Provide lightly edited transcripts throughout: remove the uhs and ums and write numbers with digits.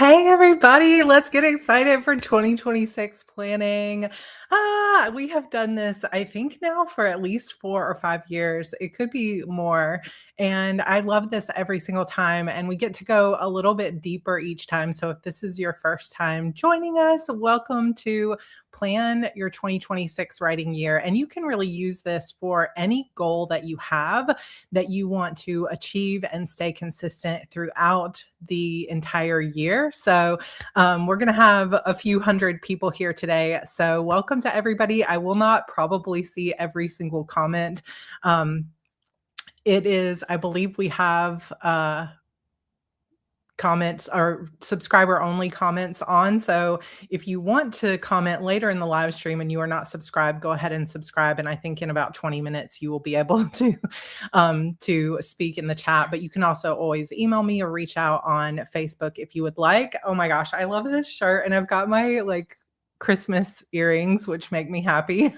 Hey everybody, let's get excited for 2026 planning. We have done this, I think now for at least 4 or 5 years. It could be more. And I love this every single time. And we get to go a little bit deeper each time. So if this is your first time joining us, welcome to Plan Your 2026 Writing Year. And you can really use this for any goal that you have that you want to achieve and stay consistent throughout the entire year. So, we're going to have a few hundred people here today. So, welcome to everybody. I will not probably see every single comment. It is, I believe we have comments or subscriber only comments on. So if you want to comment later in the live stream and you are not subscribed, go ahead and subscribe. And I think in about 20 minutes, you will be able to speak in the chat, but you can also always email me or reach out on Facebook if you would like. Oh my gosh, I love this shirt. And I've got my like Christmas earrings, which make me happy.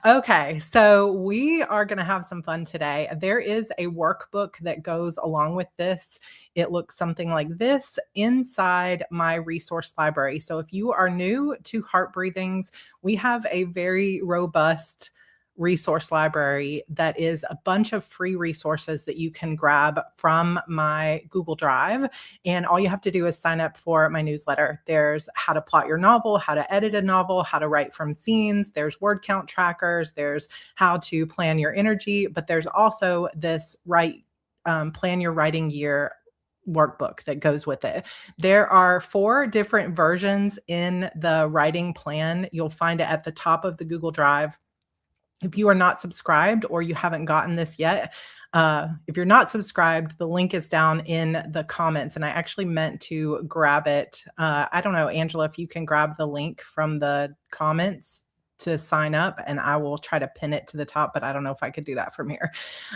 Okay. So we are going to have some fun today. There is a workbook that goes along with this. It looks something like this inside my resource library. So if you are new to Heart Breathings, we have a very robust resource library that is a bunch of free resources that you can grab from my Google Drive. And all you have to do is sign up for my newsletter. There's how to plot your novel, how to edit a novel, how to write from scenes. There's word count trackers. There's how to plan your energy. But there's also this plan your writing year workbook that goes with it. There are 4 different versions in the writing plan. You'll find it at the top of the Google Drive. If you are not subscribed or you haven't gotten this yet, if you're not subscribed, the link is down in the comments. And I actually meant to grab it. I don't know, Angela, if you can grab the link from the comments to sign up, and I will try to pin it to the top, but I don't know if I could do that from here.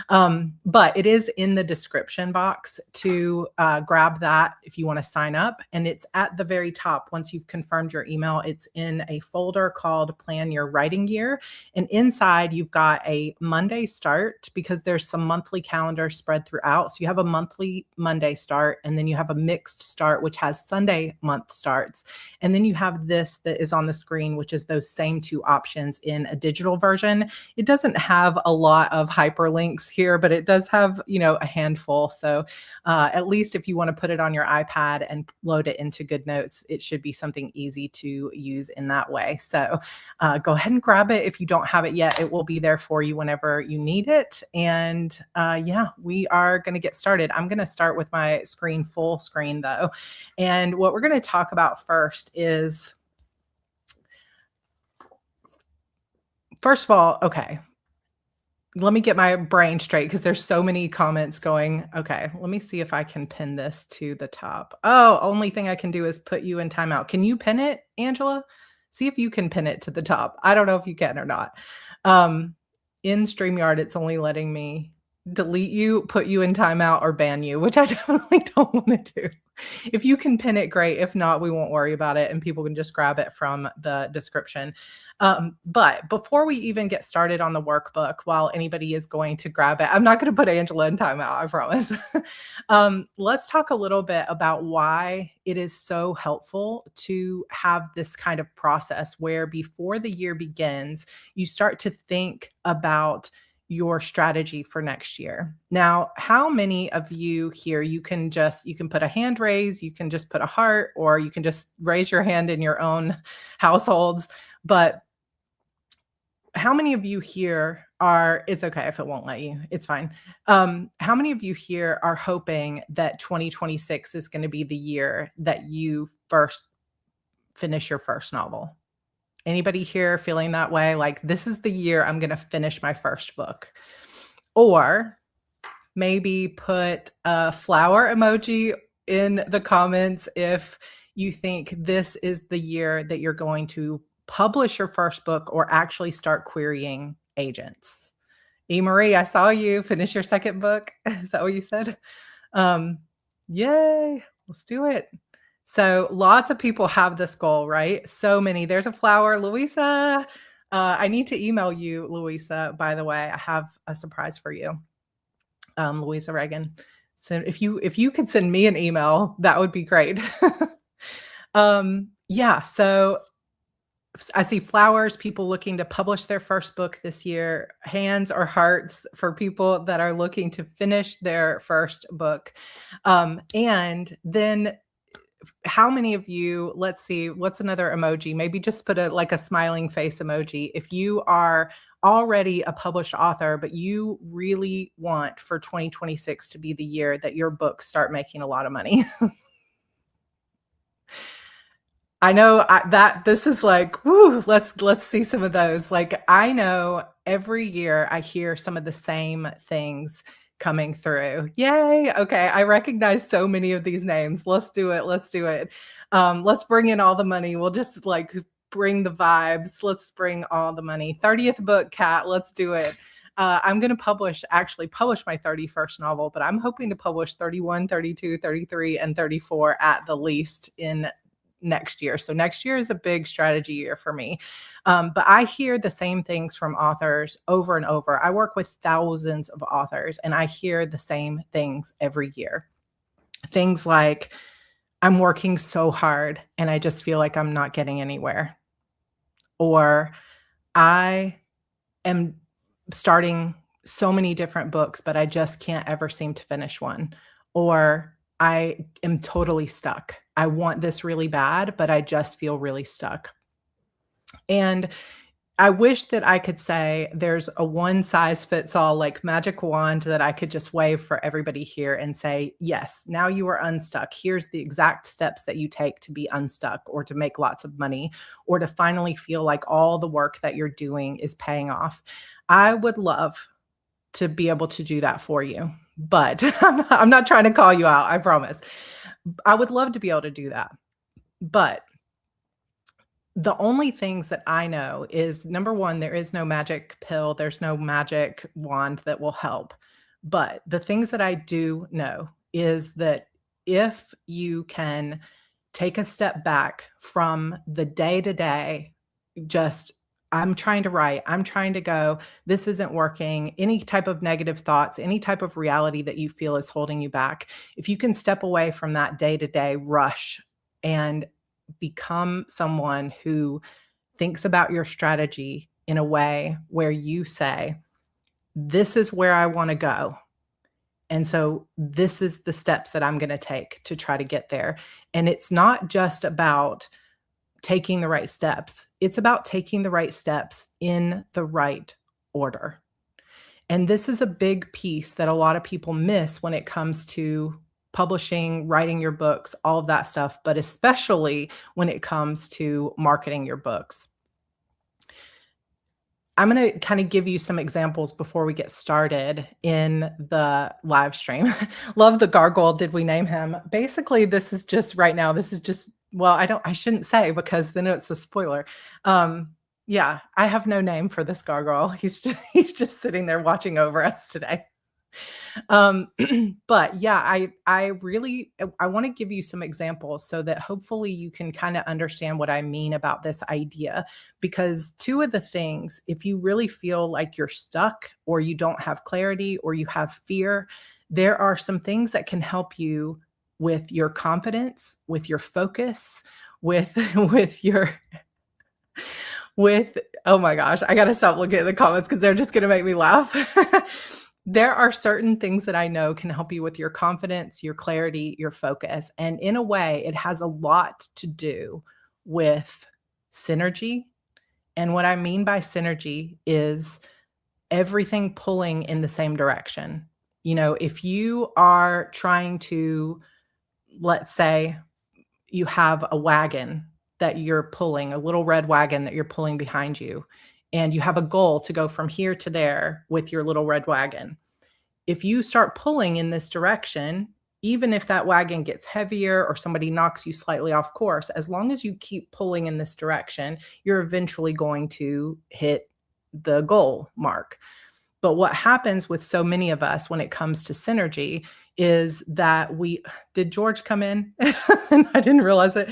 But it is in the description box to grab that if you want to sign up. And it's at the very top. Once you've confirmed your email, it's in a folder called Plan Your Writing Year. And inside you've got a Monday start because there's some monthly calendars spread throughout. So you have a monthly Monday start, and then you have a mixed start, which has Sunday month starts. And then you have this that is on the screen, which is those same 2 options in a digital version. It doesn't have a lot of hyperlinks here, but it does have, a handful. So at least if you want to put it on your iPad and load it into GoodNotes, it should be something easy to use in that way. So go ahead and grab it. If you don't have it yet, it will be there for you whenever you need it. And yeah, we are going to get started. I'm going to start with my screen full screen though. And what we're going to talk about first is, first of all, okay, let me get my brain straight because there's so many comments going. Okay, let me see if I can pin this to the top. Oh, only thing I can do is put you in timeout. Can you pin it, Angela? See if you can pin it to the top. I don't know if you can or not. In StreamYard, it's only letting me delete you, put you in timeout, or ban you, which I definitely don't want to do. If you can pin it, great. If not, we won't worry about it and people can just grab it from the description. But before we even get started on the workbook, while anybody is going to grab it, I'm not going to put Angela in timeout, I promise. Let's talk a little bit about why it is so helpful to have this kind of process where before the year begins, you start to think about your strategy for next year. Now, how many of you here, you can put a hand raise, you can just put a heart, or you can just raise your hand in your own households. But how many of you here it's okay if it won't let you, it's fine. How many of you here are hoping that 2026 is going to be the year that you first finish your first novel? Anybody here feeling that way? Like, this is the year I'm going to finish my first book. Or maybe put a flower emoji in the comments if you think this is the year that you're going to publish your first book or actually start querying agents. Marie, I saw you finish your second book. Is that what you said? Yay, let's do it. So lots of people have this goal, right? So many. There's a flower. Louisa, I need to email you, Louisa, by the way. I have a surprise for you. Louisa Reagan. So if you could send me an email, that would be great. Yeah, so I see flowers, people looking to publish their first book this year, hands or hearts for people that are looking to finish their first book. And then how many of you, let's see, what's another emoji? Maybe just put a like a smiling face emoji. If you are already a published author, but you really want for 2026 to be the year that your books start making a lot of money. I know that this is like, woo, let's see some of those. Like I know every year I hear some of the same things coming through. Yay. Okay. I recognize so many of these names. Let's do it. Let's do it. Let's bring in all the money. We'll just like bring the vibes. Let's bring all the money. 30th book, Kat. Let's do it. I'm going to actually publish my 31st novel, but I'm hoping to publish 31, 32, 33, and 34 at the least in next year. So next year is a big strategy year for me. But I hear the same things from authors over and over. I work with thousands of authors and I hear the same things every year. Things like, I'm working so hard and I just feel like I'm not getting anywhere. Or I am starting so many different books, but I just can't ever seem to finish one. Or I am totally stuck. I want this really bad, but I just feel really stuck. And I wish that I could say there's a one size fits all like magic wand that I could just wave for everybody here and say, yes, now you are unstuck. Here's the exact steps that you take to be unstuck or to make lots of money or to finally feel like all the work that you're doing is paying off. I would love to be able to do that for you, but I'm not trying to call you out. I promise. I would love to be able to do that. But the only things that I know is number one, there is no magic pill. There's no magic wand that will help. But the things that I do know is that if you can take a step back from the day to day, just I'm trying to write, I'm trying to go, this isn't working, any type of negative thoughts, any type of reality that you feel is holding you back. If you can step away from that day to day rush and become someone who thinks about your strategy in a way where you say, this is where I want to go. And so this is the steps that I'm going to take to try to get there. And it's not just about taking the right steps. It's about taking the right steps in the right order. And this is a big piece that a lot of people miss when it comes to publishing, writing your books, all of that stuff, but especially when it comes to marketing your books. I'm going to kind of give you some examples before we get started in the live stream. Love the gargoyle. Did we name him? Basically, this is just right now. This is just, well, I shouldn't say because then it's a spoiler. Yeah, I have no name for this gargoyle. He's just sitting there watching over us today. But yeah, I want to give you some examples so that hopefully you can kind of understand what I mean about this idea, because two of the things, if you really feel like you're stuck or you don't have clarity or you have fear, there are some things that can help you with your confidence, with your focus, with oh my gosh, I got to stop looking at the comments because they're just going to make me laugh. There are certain things that I know can help you with your confidence, your clarity, your focus. And in a way, it has a lot to do with synergy. And what I mean by synergy is everything pulling in the same direction. You know, if you are trying to, let's say you have a wagon that you're pulling, a little red wagon that you're pulling behind you, and you have a goal to go from here to there with your little red wagon. If you start pulling in this direction, even if that wagon gets heavier or somebody knocks you slightly off course, as long as you keep pulling in this direction, you're eventually going to hit the goal mark. But what happens with so many of us when it comes to synergy is that did George come in? And I didn't realize it.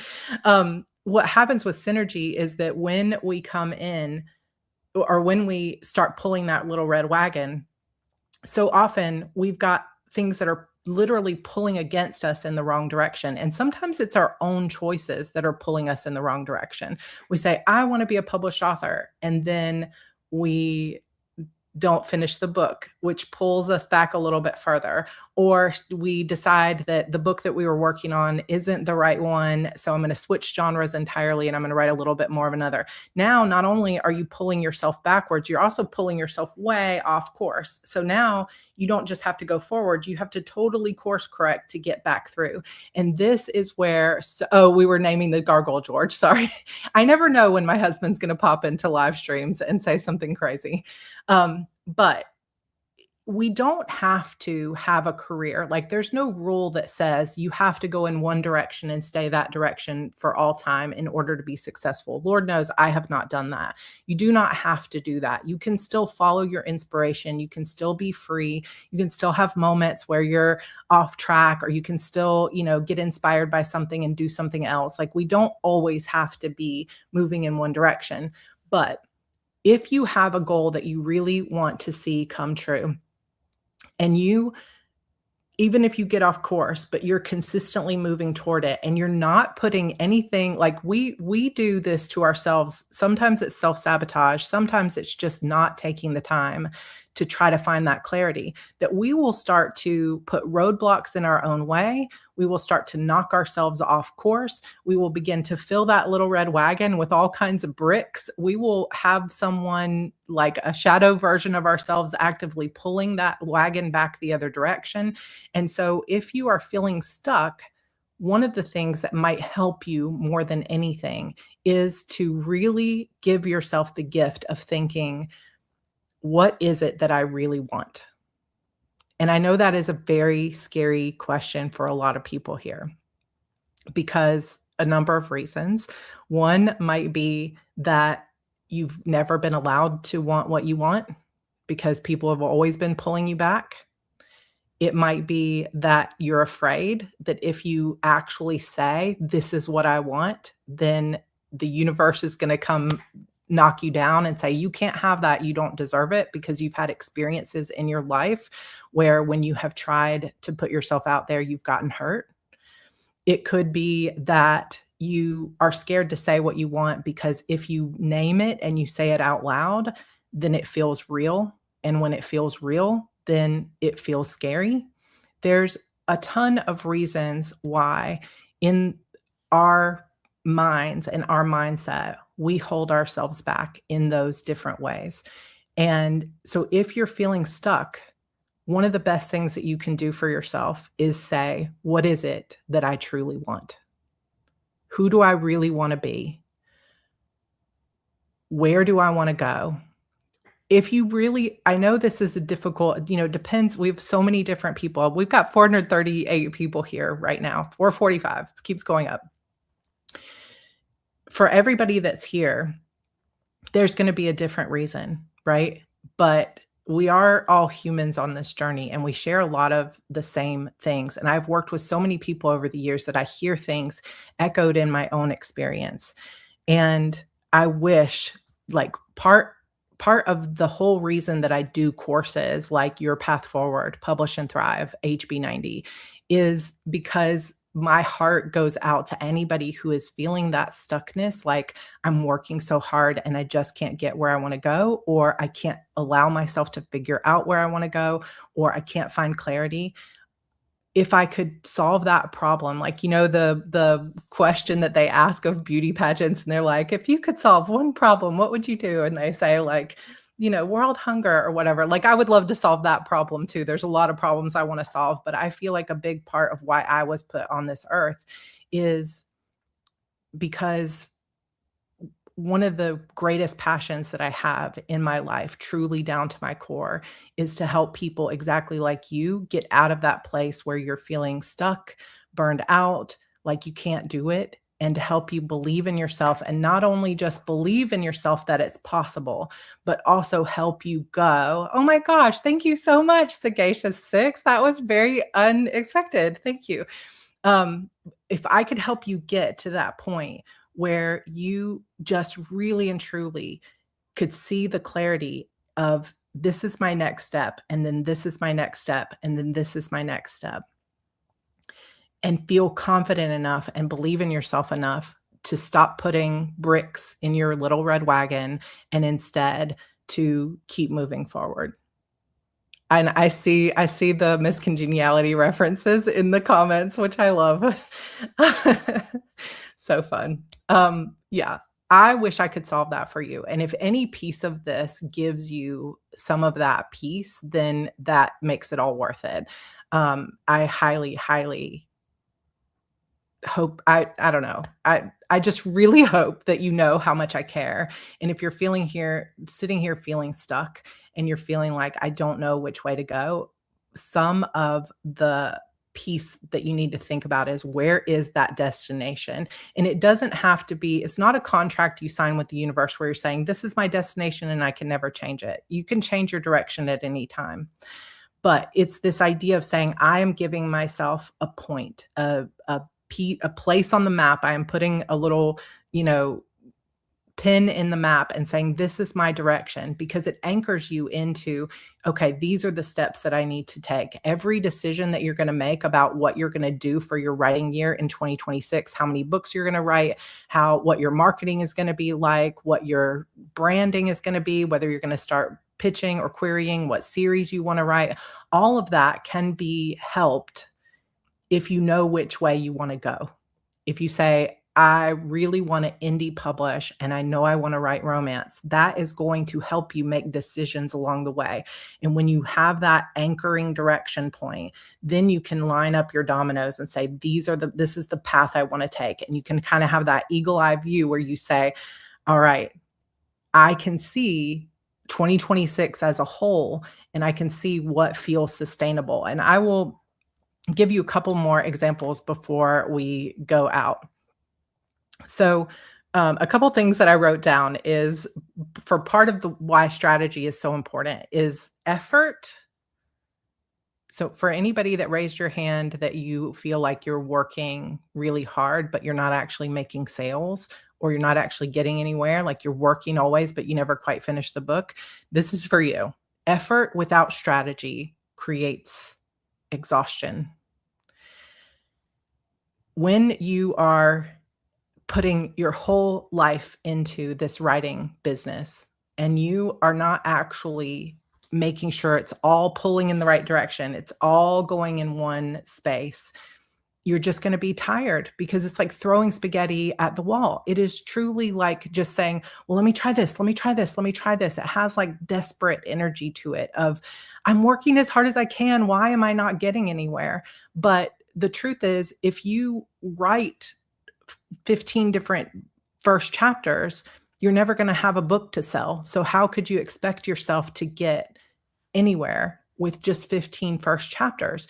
What happens with synergy is that when we come in, or when we start pulling that little red wagon, so often we've got things that are literally pulling against us in the wrong direction. And sometimes it's our own choices that are pulling us in the wrong direction. We say, I want to be a published author. And then we don't finish the book, which pulls us back a little bit further. Or we decide that the book that we were working on isn't the right one. So I'm going to switch genres entirely and I'm going to write a little bit more of another. Now, not only are you pulling yourself backwards, you're also pulling yourself way off course. So now you don't just have to go forward, you have to totally course correct to get back through. And this is where, we were naming the gargoyle, George. Sorry. I never know when my husband's going to pop into live streams and say something crazy. But we don't have to have a career. Like there's no rule that says you have to go in one direction and stay that direction for all time in order to be successful. Lord knows I have not done that. You do not have to do that. You can still follow your inspiration. You can still be free. You can still have moments where you're off track, or you can still, get inspired by something and do something else. Like we don't always have to be moving in one direction. But if you have a goal that you really want to see come true, and even if you get off course, but you're consistently moving toward it and you're not putting anything, like we do this to ourselves. Sometimes it's self-sabotage. Sometimes it's just not taking the time to try to find that clarity, that we will start to put roadblocks in our own way. We will start to knock ourselves off course. We will begin to fill that little red wagon with all kinds of bricks. We will have someone, like a shadow version of ourselves, actively pulling that wagon back the other direction. And so if you are feeling stuck, one of the things that might help you more than anything is to really give yourself the gift of thinking, what is it that I really want? And I know that is a very scary question for a lot of people here, because a number of reasons. One might be that you've never been allowed to want what you want because people have always been pulling you back. It might be that you're afraid that if you actually say, this is what I want, then the universe is going to come knock you down and say, you can't have that. You don't deserve it, because you've had experiences in your life where when you have tried to put yourself out there, you've gotten hurt. It could be that you are scared to say what you want because if you name it and you say it out loud, then it feels real. And when it feels real, then it feels scary. There's a ton of reasons why in our minds and our mindset, we hold ourselves back in those different ways. And so if you're feeling stuck, one of the best things that you can do for yourself is say, what is it that I truly want? Who do I really want to be? Where do I want to go? If you really, I know this is a difficult, depends. We have so many different people. We've got 438 people here right now, 445. It keeps going up. For everybody that's here, there's going to be a different reason, right? But we are all humans on this journey and we share a lot of the same things. And I've worked with so many people over the years that I hear things echoed in my own experience. And I wish, like, part of the whole reason that I do courses like Your Path Forward, Publish and Thrive, HB90, is because my heart goes out to anybody who is feeling that stuckness, like I'm working so hard and I just can't get where I want to go, or I can't allow myself to figure out where I want to go, or I can't find clarity. If I could solve that problem, like, the question that they ask of beauty pageants, and they're like, if you could solve one problem, what would you do? And they say, like, world hunger or whatever. Like, I would love to solve that problem too. There's a lot of problems I want to solve, but I feel like a big part of why I was put on this earth is because one of the greatest passions that I have in my life, truly down to my core, is to help people exactly like you get out of that place where you're feeling stuck, burned out, like you can't do it, and to help you believe in yourself, and not only just believe in yourself that it's possible, but also help you go, oh my gosh, thank you so much, Sagacious6. That was very unexpected. Thank you. If I could help you get to that point where you just really and truly could see the clarity of, this is my next step, and then this is my next step, and then this is my next step. and feel confident enough and believe in yourself enough to stop putting bricks in your little red wagon and instead to keep moving forward. And I see the miscongeniality references in the comments, which I love. So fun. Yeah, I wish I could solve that for you, and if any piece of this gives you some of that peace, then that makes it all worth it. I highly, highly hope I don't know. I just really hope that you know how much I care. And if you're sitting here feeling stuck and you're feeling like I don't know which way to go, some of the piece that you need to think about is where is that destination? And it doesn't have to be, it's not a contract you sign with the universe where you're saying, this is my destination and I can never change it. You can change your direction at any time. But it's this idea of saying, I am giving myself a point, a place on the map. I am putting a little, pin in the map and saying, this is my direction, because it anchors you into, okay, these are the steps that I need to take. Every decision that you're going to make about what you're going to do for your writing year in 2026, how many books you're going to write, what your marketing is going to be like, what your branding is going to be, whether you're going to start pitching or querying, what series you want to write, all of that can be helped if you know which way you want to go. If you say, I really want to indie publish and I know I want to write romance, that is going to help you make decisions along the way. And when you have that anchoring direction point, then you can line up your dominoes and say, this is the path I want to take. And you can kind of have that eagle eye view where you say, all right, I can see 2026 as a whole, and I can see what feels sustainable. And I will give you a couple more examples before we go out. So, a couple things that I wrote down is, for part of the why strategy is so important is effort. So for anybody that raised your hand that you feel like you're working really hard, but you're not actually making sales, or you're not actually getting anywhere, like you're working always, but you never quite finish the book, this is for you. Effort without strategy creates exhaustion. When you are putting your whole life into this writing business and you are not actually making sure it's all pulling in the right direction, it's all going in one space, you're just going to be tired, because it's like throwing spaghetti at the wall. It is truly like just saying, well, let me try this, let me try this, let me try this. It has like desperate energy to it of, I'm working as hard as I can. Why am I not getting anywhere? But the truth is, if you write 15 different first chapters, you're never going to have a book to sell. So how could you expect yourself to get anywhere with just 15 first chapters?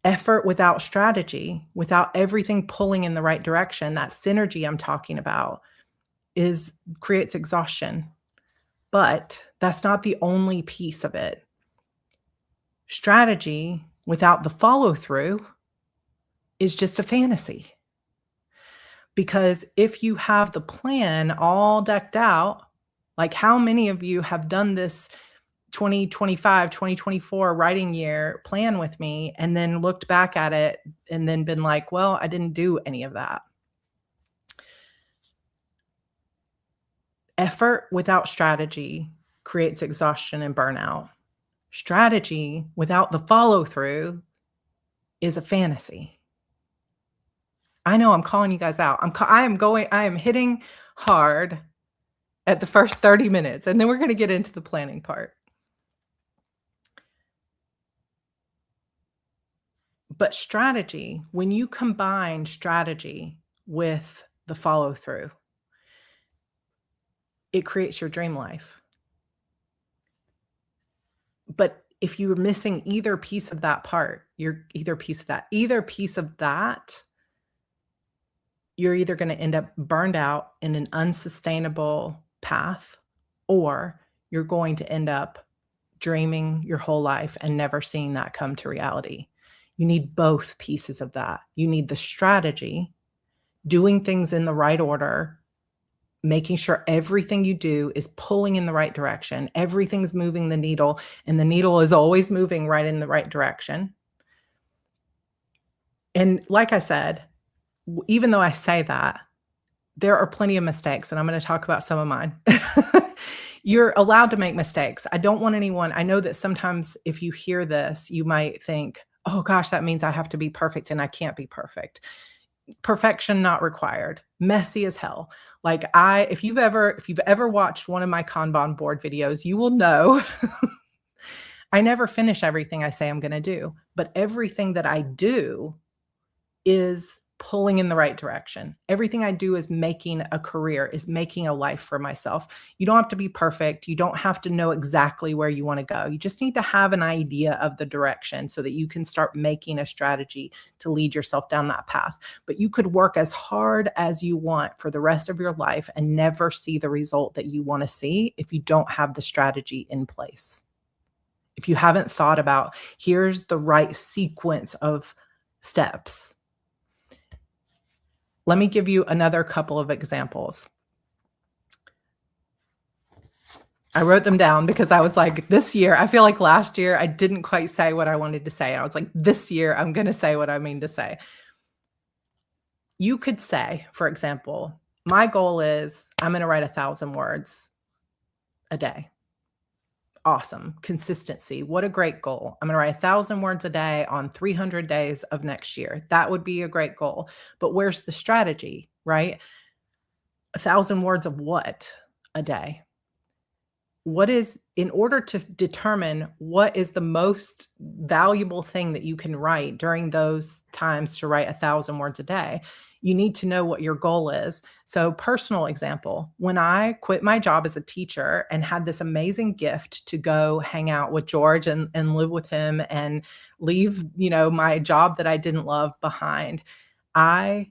Effort without strategy, without everything pulling in the right direction, that synergy I'm talking about, creates exhaustion. But that's not the only piece of it. Strategy without the follow through is just a fantasy. Because if you have the plan all decked out, like how many of you have done this 2025, 2024 writing year plan with me and then looked back at it and then been like, well, I didn't do any of that. Effort without strategy creates exhaustion and burnout. Strategy without the follow through is a fantasy. I know I'm calling you guys out. I am hitting hard at the first 30 minutes, and then we're going to get into the planning part. But strategy, when you combine strategy with the follow through, it creates your dream life. But if you're missing either piece of that, you're either going to end up burned out in an unsustainable path, or you're going to end up dreaming your whole life and never seeing that come to reality. You need both pieces of that. You need the strategy, doing things in the right order, making sure everything you do is pulling in the right direction. Everything's moving the needle, and the needle is always moving right in the right direction. And like I said, even though I say that, there are plenty of mistakes, and I'm gonna talk about some of mine. You're allowed to make mistakes. I don't want anyone I know that sometimes if you hear this, you might think, "Oh gosh, that means I have to be perfect, and I can't be perfect." Perfection not required. Messy as hell. Like, if you've ever watched one of my Kanban board videos, you will know I never finish everything I say I'm gonna do, but everything that I do is pulling in the right direction. Everything I do is making a career, is making a life for myself. You don't have to be perfect. You don't have to know exactly where you want to go. You just need to have an idea of the direction so that you can start making a strategy to lead yourself down that path. But you could work as hard as you want for the rest of your life and never see the result that you want to see if you don't have the strategy in place. If you haven't thought about, here's the right sequence of steps. Let me give you another couple of examples. I wrote them down because I was like, this year, I feel like last year I didn't quite say what I wanted to say. I was like, this year I'm going to say what I mean to say. You could say, for example, my goal is I'm going to write 1,000 words a day. Awesome. Consistency. What a great goal. I'm going to write 1,000 words a day on 300 days of next year. That would be a great goal. But where's the strategy, right? 1,000 words of what a day? What is, in order to determine what is the most valuable thing that you can write during those times to write 1,000 words a day, you need to know what your goal is. So, personal example, when I quit my job as a teacher and had this amazing gift to go hang out with George and live with him and leave, my job that I didn't love behind, I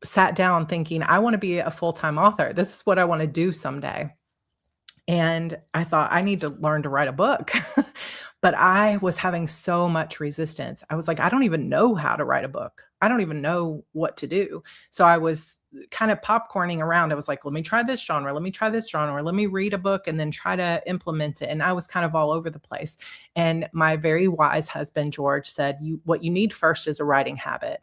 sat down thinking, I want to be a full-time author. This is what I want to do someday. And I thought, I need to learn to write a book. But I was having so much resistance. I was like, I don't even know how to write a book. I don't even know what to do. So I was kind of popcorning around. I was like, let me try this genre. Let me try this genre. Let me read a book and then try to implement it. And I was kind of all over the place. And my very wise husband, George, said, what you need first is a writing habit.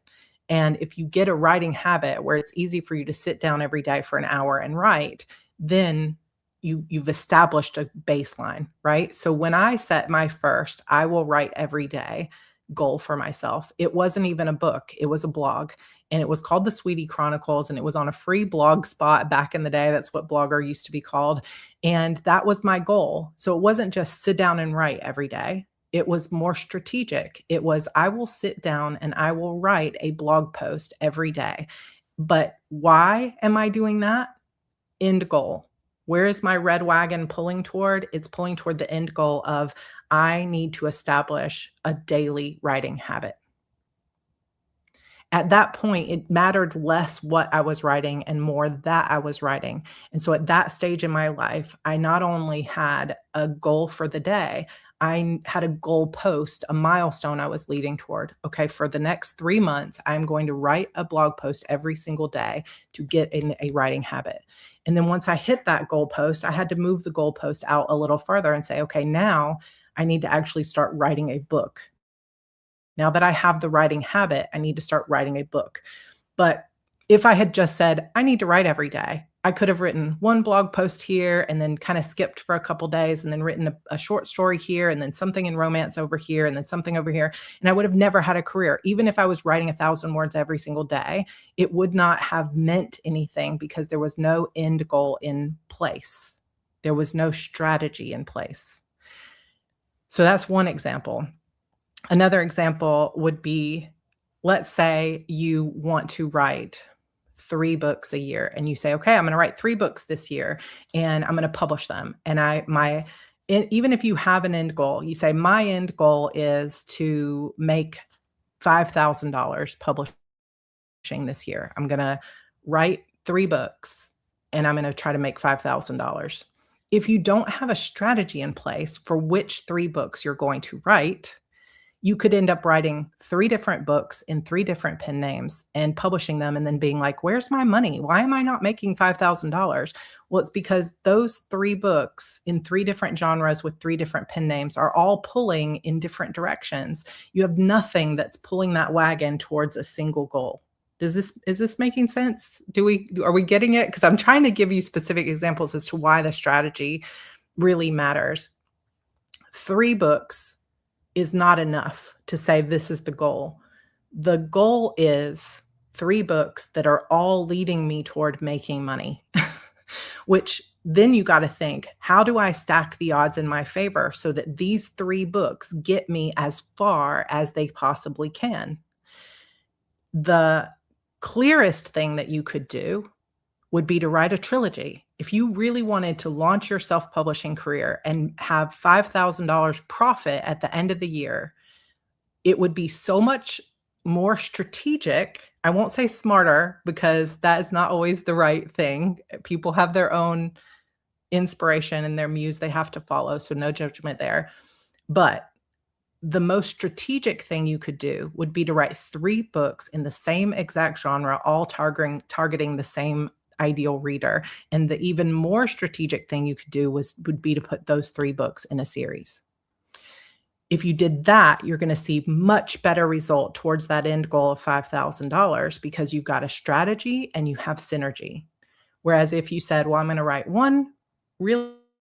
And if you get a writing habit where it's easy for you to sit down every day for an hour and write, then you've established a baseline, right? So when I set my first, I will write every day goal for myself, it wasn't even a book, it was a blog. And it was called the Sweetie Chronicles, and it was on a free blog spot back in the day. That's what Blogger used to be called. And that was my goal. So it wasn't just sit down and write every day. It was more strategic. It was, I will sit down and I will write a blog post every day. But why am I doing that? End goal. Where is my red wagon pulling toward? It's pulling toward the end goal of, I need to establish a daily writing habit. At that point, it mattered less what I was writing and more that I was writing. And so at that stage in my life, I not only had a goal for the day, I had a goal post, a milestone I was leading toward. Okay, for the next 3 months, I'm going to write a blog post every single day to get in a writing habit. And then once I hit that goal post, I had to move the goal post out a little further and say, okay, now I need to actually start writing a book. Now that I have the writing habit, I need to start writing a book. But if I had just said, I need to write every day, I could have written one blog post here and then kind of skipped for a couple days and then written a short story here and then something in romance over here and then something over here. And I would have never had a career. Even if I was writing 1,000 words every single day, it would not have meant anything because there was no end goal in place. There was no strategy in place. So that's one example. Another example would be, let's say you want to write 3 books a year and you say, okay, I'm going to write 3 books this year and I'm going to publish them. And even if you have an end goal, you say, my end goal is to make $5,000 publishing this year. I'm going to write 3 books and I'm going to try to make $5,000. If you don't have a strategy in place for which 3 books you're going to write, You could end up writing 3 different books in 3 different pen names and publishing them and then being like, "Where's my money? Why am I not making $5,000?" Well, it's because those 3 books in 3 different genres with 3 different pen names are all pulling in different directions. You have nothing that's pulling that wagon towards a single goal. Is this making sense? Are we getting it? Because I'm trying to give you specific examples as to why the strategy really matters. 3 books is not enough to say this is the goal. The goal is 3 books that are all leading me toward making money, which then you got to think, how do I stack the odds in my favor so that these 3 books get me as far as they possibly can? The clearest thing that you could do would be to write a trilogy. If you really wanted to launch your self-publishing career and have $5,000 profit at the end of the year, it would be so much more strategic. I won't say smarter because that is not always the right thing. People have their own inspiration and their muse they have to follow, so no judgment there. But the most strategic thing you could do would be to write 3 books in the same exact genre, all targeting the same ideal reader. And the even more strategic thing you could do would be to put those 3 books in a series. If you did that, you're going to see much better result towards that end goal of $5,000 because you've got a strategy and you have synergy. Whereas if you said, well, I'm going to write one really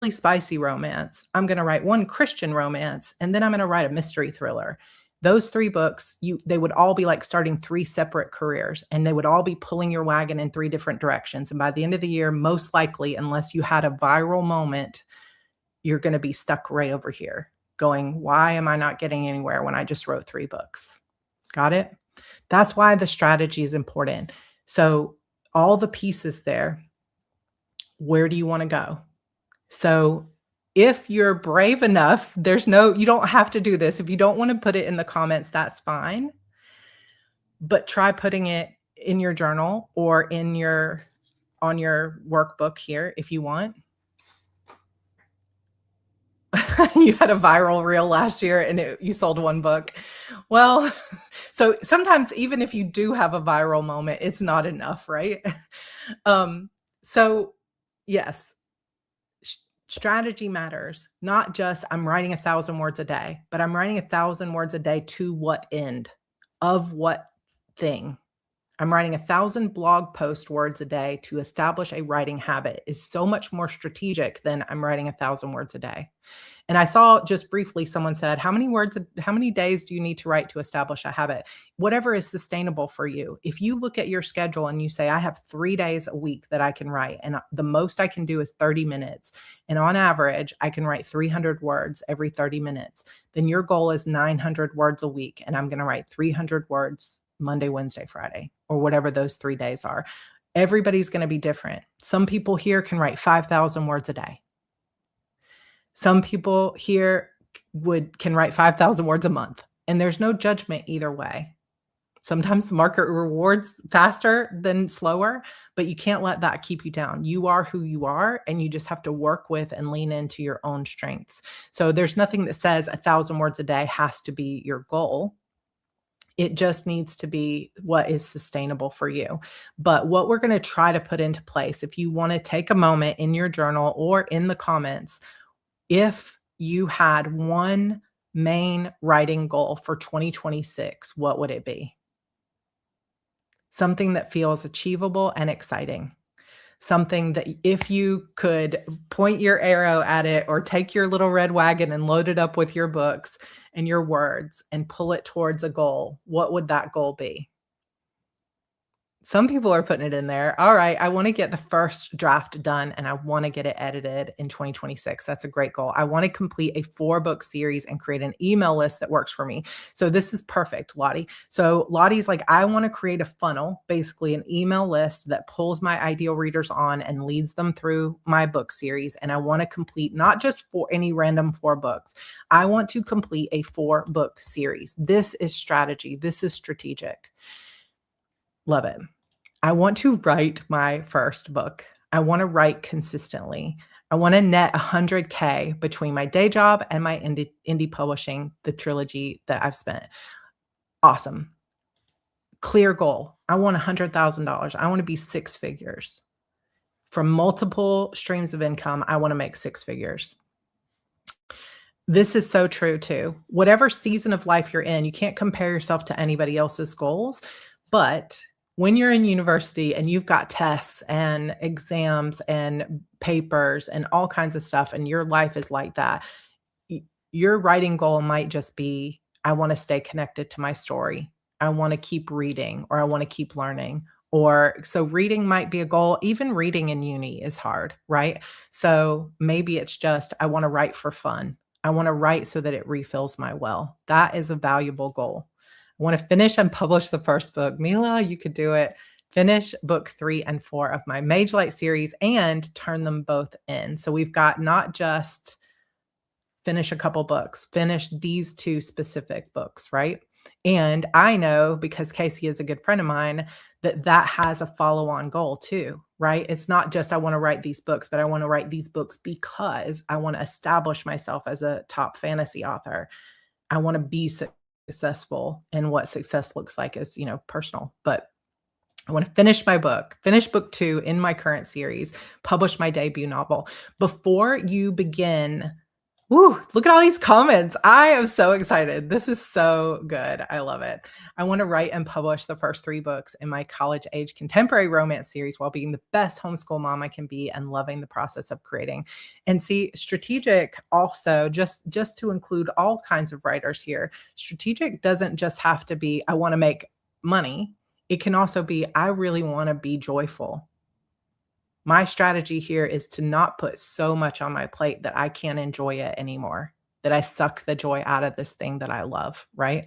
spicy romance, I'm going to write one Christian romance, and then I'm going to write a mystery thriller. Those 3 books, they would all be like starting 3 separate careers, and they would all be pulling your wagon in 3 different directions. And by the end of the year, most likely, unless you had a viral moment, you're going to be stuck right over here going, why am I not getting anywhere when I just wrote 3 books? Got it? That's why the strategy is important. So all the pieces there, where do you want to go? So if you're brave enough, you don't have to do this. If you don't want to put it in the comments, that's fine. But try putting it in your journal or on your workbook here if you want. You had a viral reel last year and you sold 1 book. Well, so sometimes even if you do have a viral moment, it's not enough, right? So yes, strategy matters. Not just I'm writing 1,000 words a day, but I'm writing 1,000 words a day to what end? Of what thing? I'm writing 1,000 blog post words a day to establish a writing habit is so much more strategic than I'm writing 1,000 words a day. And I saw just briefly someone said, how many days do you need to write to establish a habit? Whatever is sustainable for you. If you look at your schedule and you say, I have 3 days a week that I can write, and the most I can do is 30 minutes. And on average, I can write 300 words every 30 minutes. Then your goal is 900 words a week. And I'm going to write 300 words Monday, Wednesday, Friday, or whatever those 3 days are. Everybody's going to be different. Some people here can write 5,000 words a day. Some people here can write 5,000 words a month, and there's no judgment either way. Sometimes the market rewards faster than slower, but you can't let that keep you down. You are who you are, and you just have to work with and lean into your own strengths. So there's nothing that says 1,000 words a day has to be your goal. It just needs to be what is sustainable for you. But what we're going to try to put into place, if you want to take a moment in your journal or in the comments, if you had one main writing goal for 2026, what would it be? Something that feels achievable and exciting. Something that if you could point your arrow at it or take your little red wagon and load it up with your books and your words and pull it towards a goal, what would that goal be? Some people are putting it in there. All right, I want to get the first draft done and I want to get it edited in 2026. That's a great goal. I want to complete a 4-book series and create an email list that works for me. So this is perfect, Lottie. So Lottie's like, I want to create a funnel, basically an email list that pulls my ideal readers on and leads them through my book series. And I want to complete not just for any random 4 books. I want to complete a 4-book series. This is strategy. This is strategic. Love it. I want to write my first book. I want to write consistently. I want to net 100K between my day job and my indie publishing, the trilogy that I've spent. Awesome. Clear goal. I want $100,000. I want to be six figures. From multiple streams of income, I want to make six figures. This is so true too. Whatever season of life you're in, you can't compare yourself to anybody else's goals. But when you're in university and you've got tests and exams and papers and all kinds of stuff, and your life is like that, your writing goal might just be, I want to stay connected to my story. I want to keep reading, or I want to keep learning. Or so reading might be a goal. Even reading in uni is hard, right? So maybe it's just, I want to write for fun. I want to write so that it refills my well. That is a valuable goal. I want to finish and publish the first book. Mila, you could do it. Finish book 3 and 4 of my Mage Light series and turn them both in. So we've got not just finish a couple books, finish these 2 specific books, right? And I know, because Casey is a good friend of mine, that has a follow-on goal too, right? It's not just I want to write these books, but I want to write these books because I want to establish myself as a top fantasy author. I want to be successful, and what success looks like is, personal. But I want to finish my book, finish book 2 in my current series, publish my debut novel. Before you begin, look at all these comments. I am so excited. This is so good. I love it. I want to write and publish the first 3 books in my college-age contemporary romance series while being the best homeschool mom I can be and loving the process of creating. And see, strategic also, just to include all kinds of writers here, strategic doesn't just have to be, I want to make money. It can also be, I really want to be joyful. My strategy here is to not put so much on my plate that I can't enjoy it anymore, that I suck the joy out of this thing that I love, right?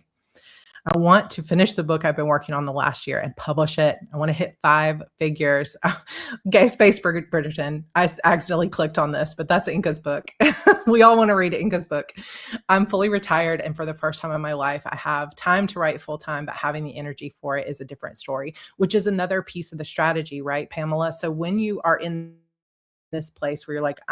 I want to finish the book I've been working on the last year and publish it. I want to hit 5 figures. Gay Space Bridgerton. I accidentally clicked on this, but that's Inka's book. We all want to read Inka's book. I'm fully retired, and for the first time in my life, I have time to write full time, but having the energy for it is a different story, which is another piece of the strategy, right, Pamela? So when you are in this place where you're like,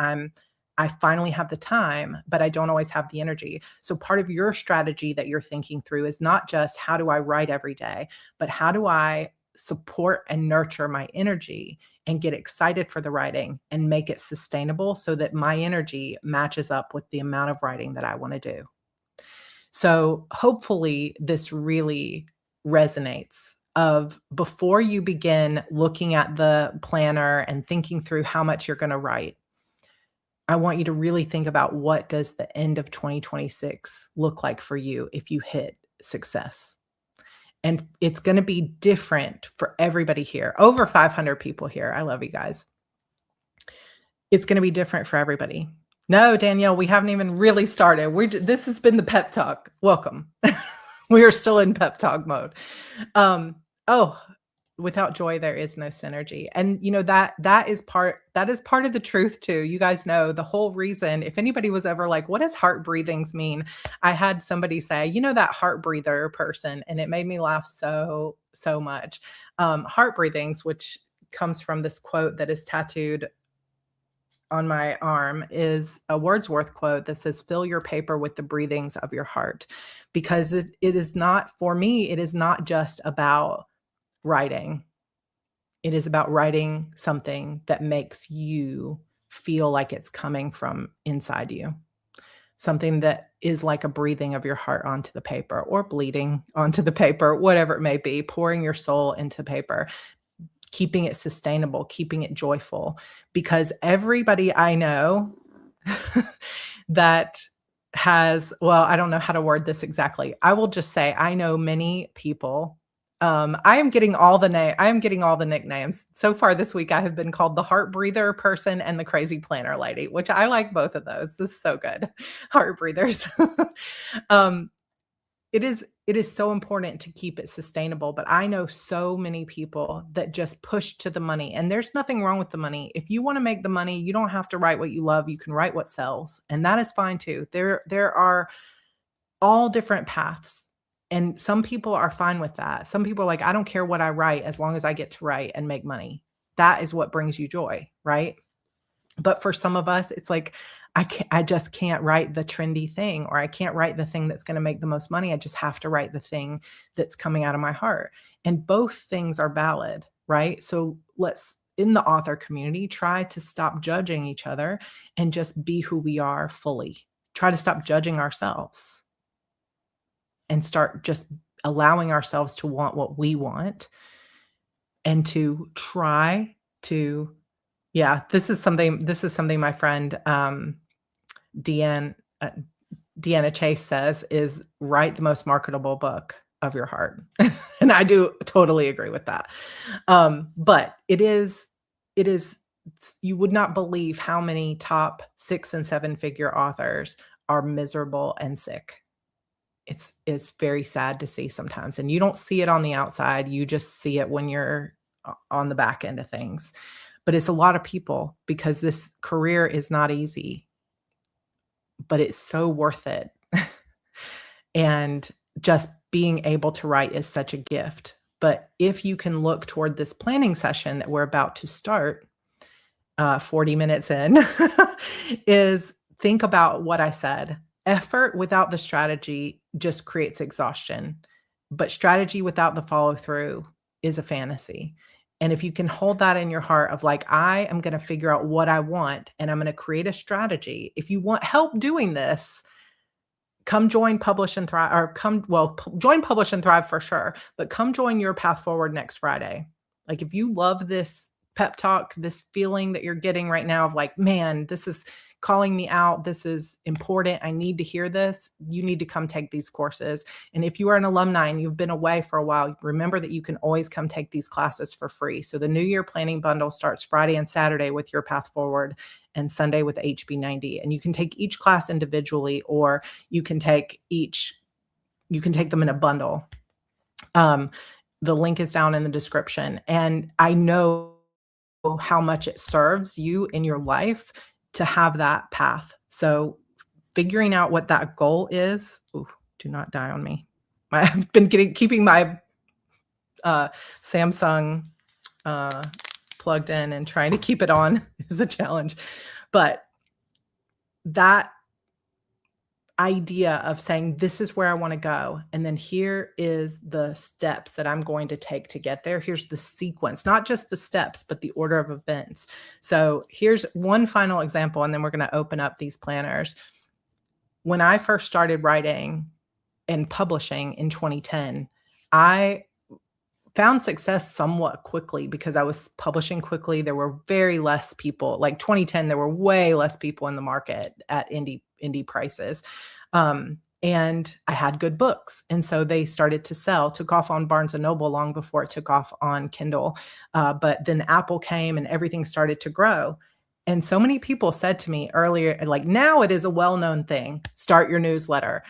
I finally have the time, but I don't always have the energy. So part of your strategy that you're thinking through is not just how do I write every day, but how do I support and nurture my energy and get excited for the writing and make it sustainable so that my energy matches up with the amount of writing that I want to do. So hopefully this really resonates. Of before you begin looking at the planner and thinking through how much you're going to write, I want you to really think about, what does the end of 2026 look like for you if you hit success? And it's going to be different for everybody here. Over 500 people here. I love you guys. It's going to be different for everybody. No, Danielle, we haven't even really started. This has been the pep talk. Welcome. We are still in pep talk mode. Without joy, there is no synergy. And that is part of the truth too. You guys know the whole reason, if anybody was ever like, what does heart breathings mean? I had somebody say, that heart breather person. And it made me laugh so much. Heart breathings, which comes from this quote that is tattooed on my arm, is a Wordsworth quote that says, fill your paper with the breathings of your heart. Because it is not, for me, it is not just about writing. It is about writing something that makes you feel like it's coming from inside you. Something that is like a breathing of your heart onto the paper, or bleeding onto the paper, whatever it may be, pouring your soul into paper, keeping it sustainable, keeping it joyful. Because everybody I know that has, I don't know how to word this exactly. I will just say, I know many people. I am getting all the nicknames. So far this week, I have been called the heart breather person and the crazy planner lady, which I like both of those. This is so good. Heart breathers. It is so important to keep it sustainable, but I know so many people that just push to the money, and there's nothing wrong with the money. If you want to make the money, you don't have to write what you love. You can write what sells, and that is fine too. There are all different paths. And some people are fine with that. Some people are like, I don't care what I write as long as I get to write and make money. That is what brings you joy, right? But for some of us, it's like, I just can't write the trendy thing, or I can't write the thing that's gonna make the most money. I just have to write the thing that's coming out of my heart. And both things are valid, right? So let's, in the author community, try to stop judging each other and just be who we are fully. Try to stop judging ourselves and start just allowing ourselves to want what we want, and to try to, yeah, this is something my friend, Deanne uh, Deanna Chase says is, "Write the most marketable book of your heart." And I do totally agree with that. But it is you would not believe how many top 6 and 7-figure authors are miserable and sick. It's very sad to see sometimes, and you don't see it on the outside, you just see it when you're on the back end of things. But it's a lot of people, because this career is not easy, but it's so worth it. And just being able to write is such a gift. But if you can look toward this planning session that we're about to start, 40 minutes in, is think about what I said. Effort without the strategy just creates exhaustion, but strategy without the follow through is a fantasy. And if you can hold that in your heart of like, I am going to figure out what I want and I'm going to create a strategy. If you want help doing this, come join Publish and Thrive, or join Publish and Thrive for sure, but come join Your Path Forward next Friday. Like, if you love this pep talk, this feeling that you're getting right now of like, man, this is calling me out. This is important. I need to hear this. You need to come take these courses. And if you are an alumni and you've been away for a while, remember that you can always come take these classes for free. So the New Year Planning Bundle starts Friday and Saturday with Your Path Forward, and Sunday with HB90. And you can take each class individually, or you can take them in a bundle. The link is down in the description. And I know how much it serves you in your life to have that path. So figuring out what that goal is. Ooh, do not die on me. I've been keeping my Samsung plugged in, and trying to keep it on is a challenge. But that idea of saying, this is where I want to go, and then here is the steps that I'm going to take to get there. Here's the sequence, not just the steps, but the order of events. So here's one final example, and then we're going to open up these planners. When I first started writing and publishing in 2010, I found success somewhat quickly because I was publishing quickly. There were very less people. Like 2010, there were way less people in the market at indie prices. And I had good books. And so they started to sell, took off on Barnes & Noble long before it took off on Kindle. But then Apple came and everything started to grow. And so many people said to me earlier, like, now it is a well-known thing, start your newsletter.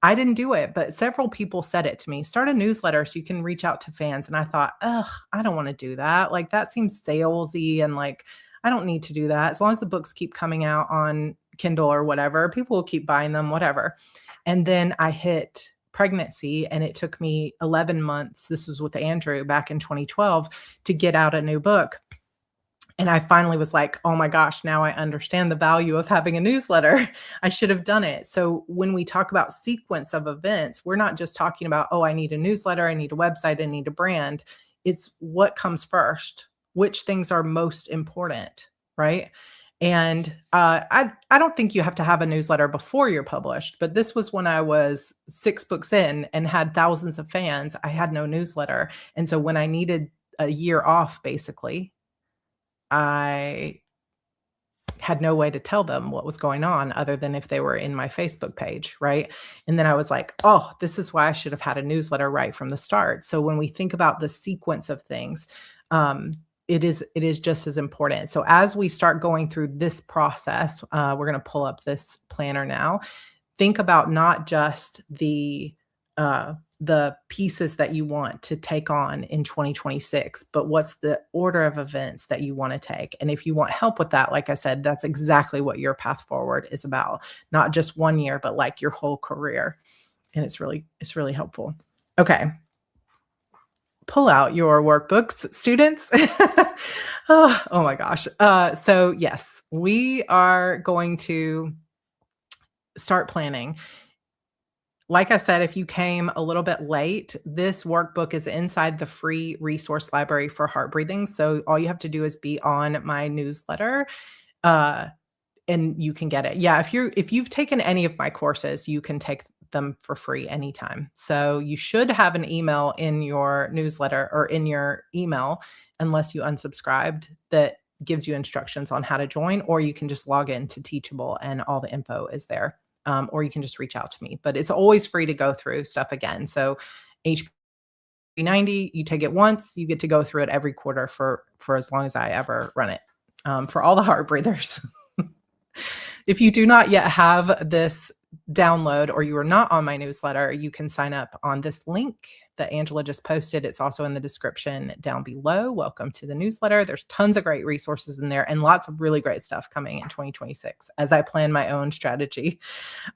I didn't do it, but several people said it to me. Start a newsletter so you can reach out to fans. And I thought, I don't want to do that. Like, that seems salesy, and like, I don't need to do that. As long as the books keep coming out on Kindle or whatever, people will keep buying them, whatever. And then I hit pregnancy, and it took me 11 months. This was with Andrew back in 2012 to get out a new book. And I finally was like, oh my gosh, now I understand the value of having a newsletter. I should have done it. So when we talk about sequence of events, we're not just talking about, oh, I need a newsletter, I need a website, I need a brand. It's what comes first, which things are most important, right? And I don't think you have to have a newsletter before you're published, but this was when I was 6 books in and had thousands of fans. I had no newsletter. And so when I needed a year off, basically, I had no way to tell them what was going on other than if they were in my Facebook page, right? And then I was like, oh, this is why I should have had a newsletter right from the start. So when we think about the sequence of things, it is just as important. So as we start going through this process, we're going to pull up this planner now. Think about not just the pieces that you want to take on in 2026, but what's the order of events that you want to take. And if you want help with that, like I said, that's exactly what Your Path Forward is about. Not just 1 year, but like your whole career. And it's really helpful. Okay. pull out your workbooks, students. Oh my gosh. So yes, we are going to start planning. Like I said, if you came a little bit late, this workbook is inside the free resource library for heart breathing. So all you have to do is be on my newsletter. Uh, and you can get it. Yeah, if you've taken any of my courses, you can take them for free anytime. So you should have an email in your newsletter or in your email, unless you unsubscribed, that gives you instructions on how to join, or you can just log in to Teachable and all the info is there. Or you can just reach out to me. But it's always free to go through stuff again. So HB90, you take it once, you get to go through it every quarter for as long as I ever run it. For all the heart breathers. If you do not yet have this download or you are not on my newsletter, you can sign up on this link that Angela just posted. It's also in the description down below. Welcome to the newsletter. There's tons of great resources in there and lots of really great stuff coming in 2026 as I plan my own strategy.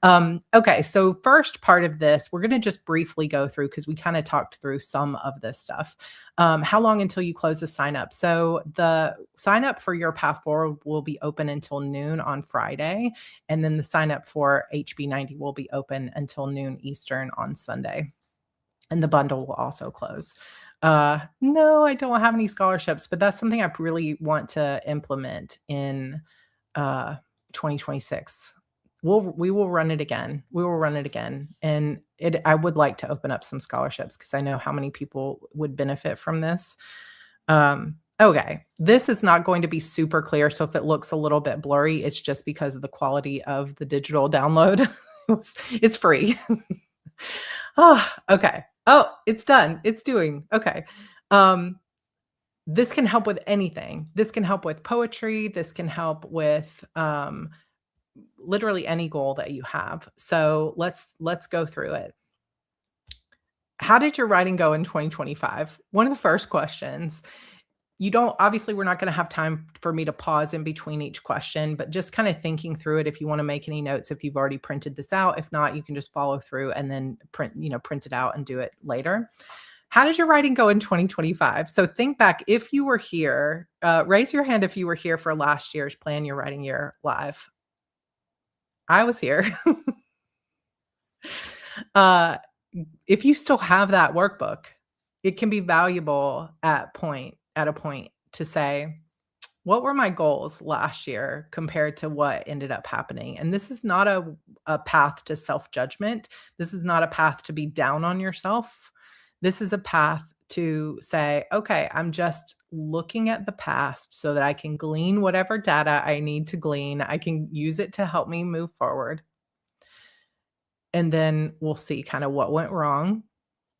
Okay, so first part of this, we're going to just briefly go through because we kind of talked through some of this stuff. How long until you close the sign up? So the sign up for your path forward will be open until noon on Friday. And then the sign up for HB90 will be open until noon Eastern on Sunday. And the bundle will also close. No, I don't have any scholarships, but that's something I really want to implement in 2026. We will run it again. We will run it again. And I would like to open up some scholarships because I know how many people would benefit from this. Okay, this is not going to be super clear. So if it looks a little bit blurry, it's just because of the quality of the digital download. It's free. Oh, okay. Oh, it's done. It's doing. Okay. This can help with anything. This can help with poetry. This can help with literally any goal that you have. So let's go through it. How did your writing go in 2025? One of the first questions. Obviously, we're not going to have time for me to pause in between each question, but just kind of thinking through it. If you want to make any notes, if you've already printed this out, if not, you can just follow through and then print it out and do it later. How did your writing go in 2025? So think back, if you were here, raise your hand if you were here for last year's Plan Your Writing Year live. I was here. If you still have that workbook, it can be valuable at a point to say, what were my goals last year compared to what ended up happening? And this is not a path to self-judgment. This is not a path to be down on yourself. This is a path to say, okay, I'm just looking at the past so that I can glean whatever data I need to glean. I can use it to help me move forward. And then we'll see kind of what went wrong.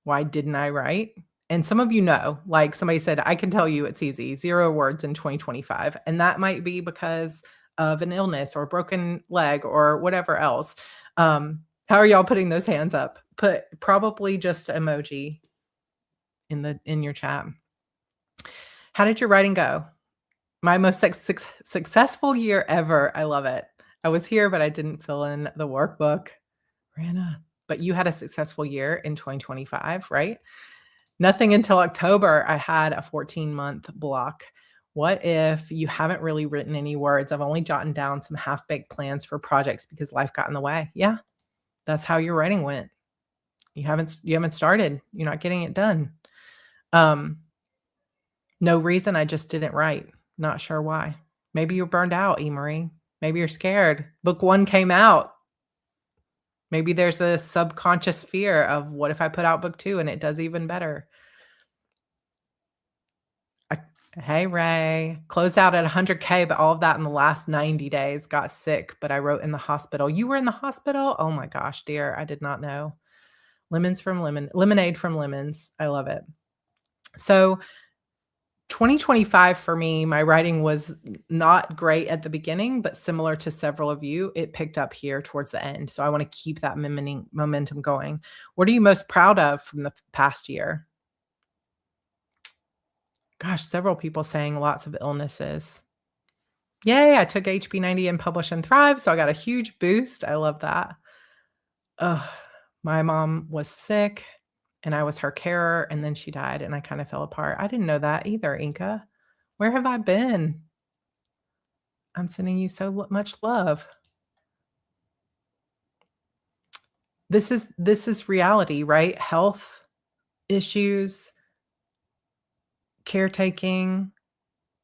Why didn't I write? And some of you know, like somebody said, I can tell you it's easy, 0 words in 2025. And that might be because of an illness or a broken leg or whatever else. How are y'all putting those hands up? Put probably just emoji in your chat. How did your writing go? My most successful year ever. I love it. I was here, but I didn't fill in the workbook. Rana, but you had a successful year in 2025, right? Nothing until October, I had a 14-month block. What if you haven't really written any words? I've only jotted down some half-baked plans for projects because life got in the way. Yeah, that's how your writing went. You haven't started. You're not getting it done. No reason, I just didn't write. Not sure why. Maybe you're burned out, E-Marie. Maybe you're scared. Book 1 came out. Maybe there's a subconscious fear of what if I put out book 2 and it does even better? Hey, Ray. Closed out at 100K, but all of that in the last 90 days. Got sick, but I wrote in the hospital. You were in the hospital? Oh my gosh, dear. I did not know. Lemonade from lemons. I love it. So 2025 for me, my writing was not great at the beginning, but similar to several of you, it picked up here towards the end. So I want to keep that momentum going. What are you most proud of from the past year? Gosh, several people saying lots of illnesses. Yay, I took HB90 and Publish and Thrive, so I got a huge boost. I love that. My mom was sick. and I was her carer, and then she died, and I kind of fell apart. I didn't know that either, Inka. Where have I been? I'm sending you so much love. This is reality, right? Health issues, caretaking,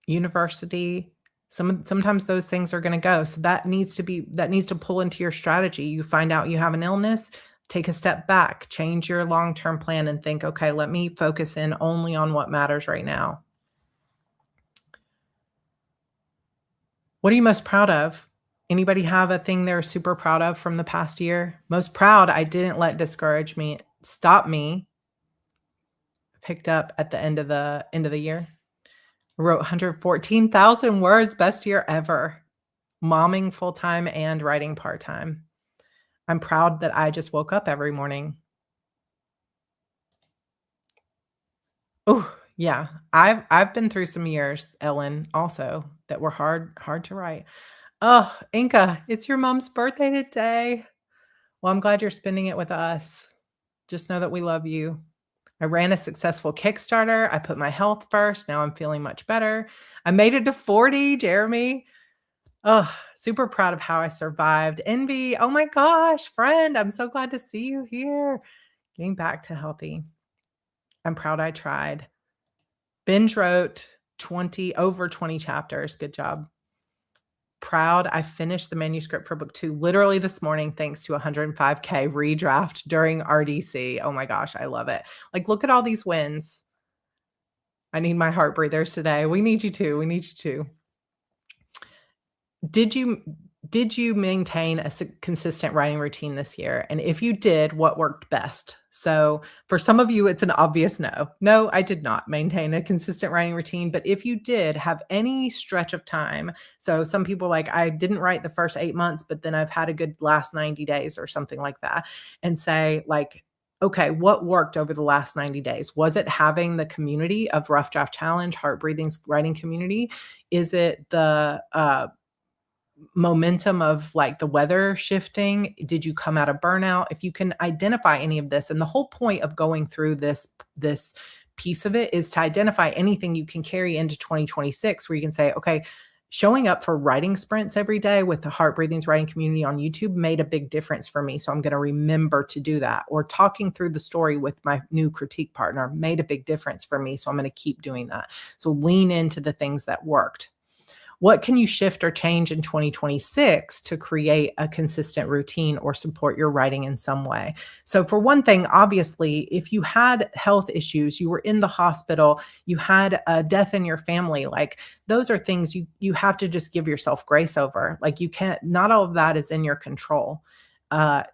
university. Sometimes those things are gonna go. So that needs to pull into your strategy. You find out you have an illness, take a step back, change your long-term plan and think, "Okay, let me focus in only on what matters right now." What are you most proud of? Anybody have a thing they're super proud of from the past year? Most proud, I didn't let discourage me stop me. Picked up at the end of the year. Wrote 114,000 words, best year ever. Momming full-time and writing part-time. I'm proud that I just woke up every morning. Oh, yeah. I've been through some years, Ellen, also, that were hard to write. Oh, Inka, it's your mom's birthday today. Well, I'm glad you're spending it with us. Just know that we love you. I ran a successful Kickstarter. I put my health first. Now I'm feeling much better. I made it to 40, Jeremy. Oh, super proud of how I survived. Envy, oh my gosh, friend, I'm so glad to see you here. Getting back to healthy. I'm proud I tried. Binge wrote over 20 chapters. Good job. Proud I finished the manuscript for book 2 literally this morning thanks to 105K redraft during RDC. Oh my gosh, I love it. Like, look at all these wins. I need my heart breathers today. We need you too. We need you too. Did you maintain a consistent writing routine this year? And if you did, what worked best? So for some of you, it's an obvious no. No, I did not maintain a consistent writing routine. But if you did have any stretch of time, so some people like, I didn't write the first 8 months, but then I've had a good last 90 days or something like that, and say like, okay, what worked over the last 90 days? Was it having the community of Rough Draft Challenge, Heart Breathing Writing Community? Is it the momentum of like the weather shifting? Did you come out of burnout? If you can identify any of this, and the whole point of going through this piece of it is to identify anything you can carry into 2026 where you can say, okay, showing up for writing sprints every day with the Heart Breathing's writing community on YouTube made a big difference for me. So I'm going to remember to do that. Or talking through the story with my new critique partner made a big difference for me. So I'm going to keep doing that. So lean into the things that worked. What can you shift or change in 2026 to create a consistent routine or support your writing in some way? So for one thing, obviously, if you had health issues, you were in the hospital, you had a death in your family, like those are things you have to just give yourself grace over. Like you can't, not all of that is in your control.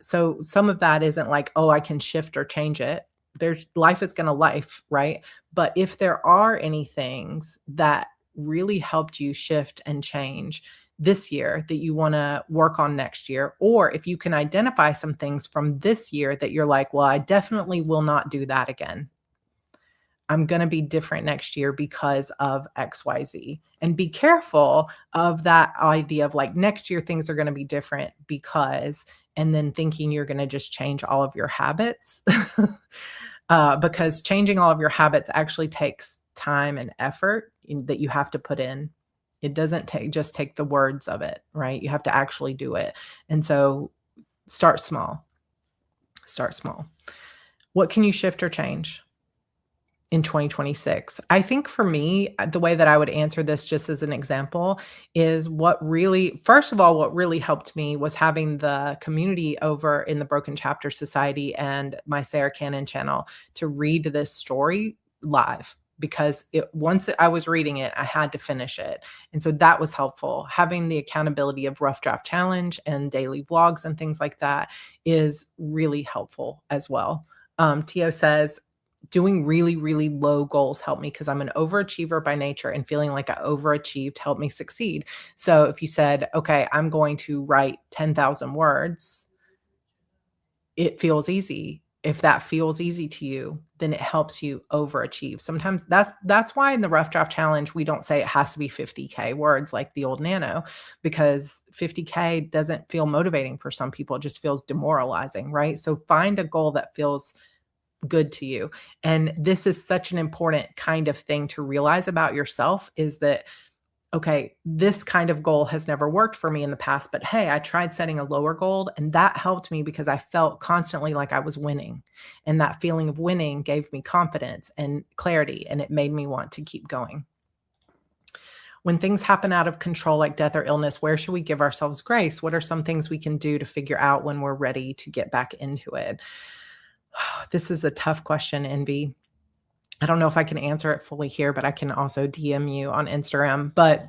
So some of that isn't like, oh, I can shift or change it. There's life is going to life, right? But if there are any things that really helped you shift and change this year that you want to work on next year, or if you can identify some things from this year that you're like, well, I definitely will not do that again. I'm going to be different next year because of XYZ. And be careful of that idea of like next year things are going to be different because, and then thinking you're going to just change all of your habits. Because changing all of your habits actually takes time and effort that you have to put in. It doesn't just take the words of it, right? You have to actually do it. And so start small. Start small. What can you shift or change in 2026? I think for me, the way that I would answer this just as an example is first of all, what really helped me was having the community over in the Broken Chapter Society and my Sarra Cannon channel to read this story live. Because once I was reading it, I had to finish it. And so that was helpful. Having the accountability of Rough Draft Challenge and daily vlogs and things like that is really helpful as well. Tio says, doing really, really low goals helped me because I'm an overachiever by nature, and feeling like I overachieved helped me succeed. So if you said, okay, I'm going to write 10,000 words, it feels easy. If that feels easy to you, then it helps you overachieve. Sometimes that's why in the Rough Draft Challenge, we don't say it has to be 50K words like the old Nano, because 50K doesn't feel motivating for some people. It just feels demoralizing, right? So find a goal that feels good to you. And this is such an important kind of thing to realize about yourself, is that, okay, this kind of goal has never worked for me in the past, but hey, I tried setting a lower goal and that helped me because I felt constantly like I was winning. And that feeling of winning gave me confidence and clarity, and it made me want to keep going. When things happen out of control, like death or illness, where should we give ourselves grace? What are some things we can do to figure out when we're ready to get back into it? This is a tough question, Envy. I don't know if I can answer it fully here, but I can also DM you on Instagram. But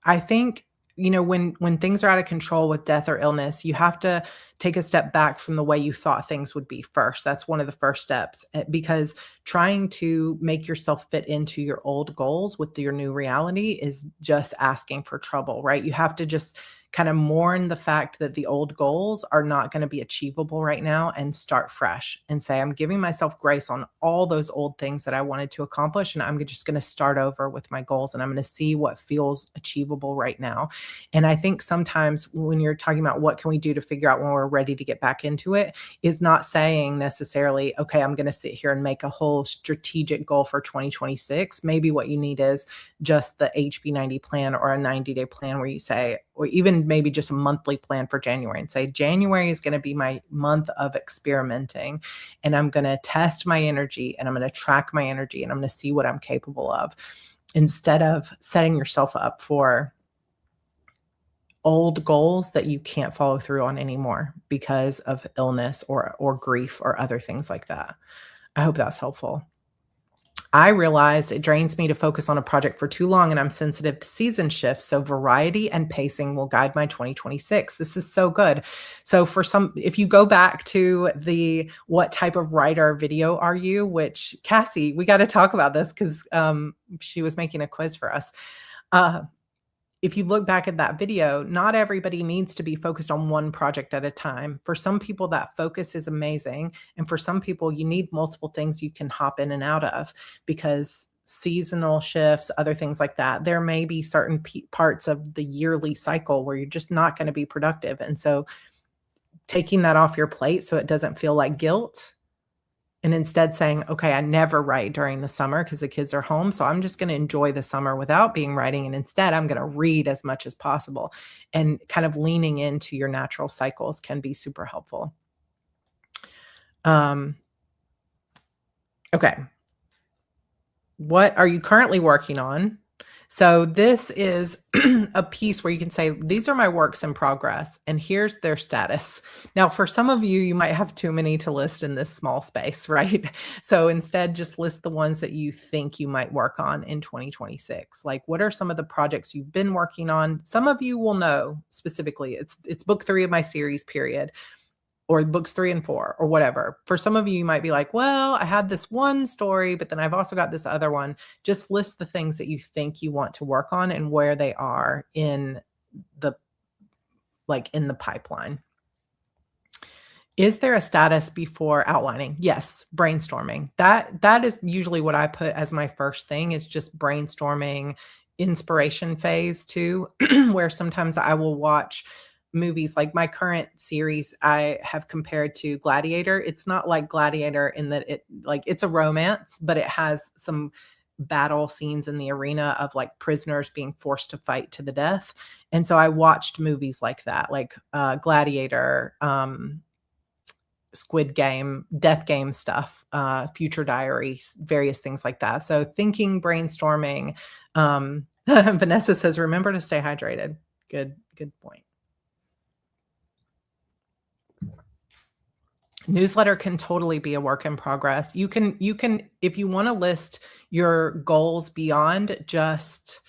I think, when things are out of control with death or illness, you have to take a step back from the way you thought things would be first. That's one of the first steps, because trying to make yourself fit into your old goals with your new reality is just asking for trouble, right? You have to just kind of mourn the fact that the old goals are not going to be achievable right now and start fresh and say, I'm giving myself grace on all those old things that I wanted to accomplish. And I'm just going to start over with my goals, and I'm going to see what feels achievable right now. And I think sometimes when you're talking about what can we do to figure out when we're ready to get back into it, is not saying necessarily, okay, I'm going to sit here and make a whole strategic goal for 2026. Maybe what you need is just the HB90 plan or a 90-day plan where you say, or even maybe just a monthly plan for January, and say, January is going to be my month of experimenting, and I'm going to test my energy, and I'm going to track my energy, and I'm going to see what I'm capable of, instead of setting yourself up for old goals that you can't follow through on anymore because of illness or grief or other things like that. I hope that's helpful. I realized it drains me to focus on a project for too long, and I'm sensitive to season shifts. So variety and pacing will guide my 2026. This is so good. So if you go back to the what type of writer video are you, which Cassie, we got to talk about this because she was making a quiz for us. If you look back at that video, not everybody needs to be focused on one project at a time. For some people, that focus is amazing. And for some people, you need multiple things you can hop in and out of, because seasonal shifts, other things like that, there may be certain parts of the yearly cycle where you're just not going to be productive. And so taking that off your plate so it doesn't feel like guilt, and instead saying, okay, I never write during the summer because the kids are home, so I'm just going to enjoy the summer without being writing. And instead, I'm going to read as much as possible. And kind of leaning into your natural cycles can be super helpful. Okay. What are you currently working on? So this is a piece where you can say, these are my works in progress, and here's their status. Now, for some of you, you might have too many to list in this small space, right? So instead, just list the ones that you think you might work on in 2026. Like, what are some of the projects you've been working on? Some of you will know specifically, it's book 3 of my series, period, or books 3 and 4 or whatever. For some of you, you might be like, well, I had this one story, but then I've also got this other one. Just list the things that you think you want to work on and where they are in the pipeline. Is there a status before outlining? Yes, brainstorming. That is usually what I put as my first thing, is just brainstorming, inspiration phase too, where sometimes I will watch movies. Like my current series I have compared to Gladiator. It's not like Gladiator in that it's a romance, but it has some battle scenes in the arena of like prisoners being forced to fight to the death. And so I watched movies like that, like Gladiator, Squid Game, Death Game stuff, Future Diary, various things like that. So thinking, brainstorming. Vanessa says, remember to stay hydrated. Good point. Newsletter can totally be a work in progress. You can, if you want to list your goals beyond just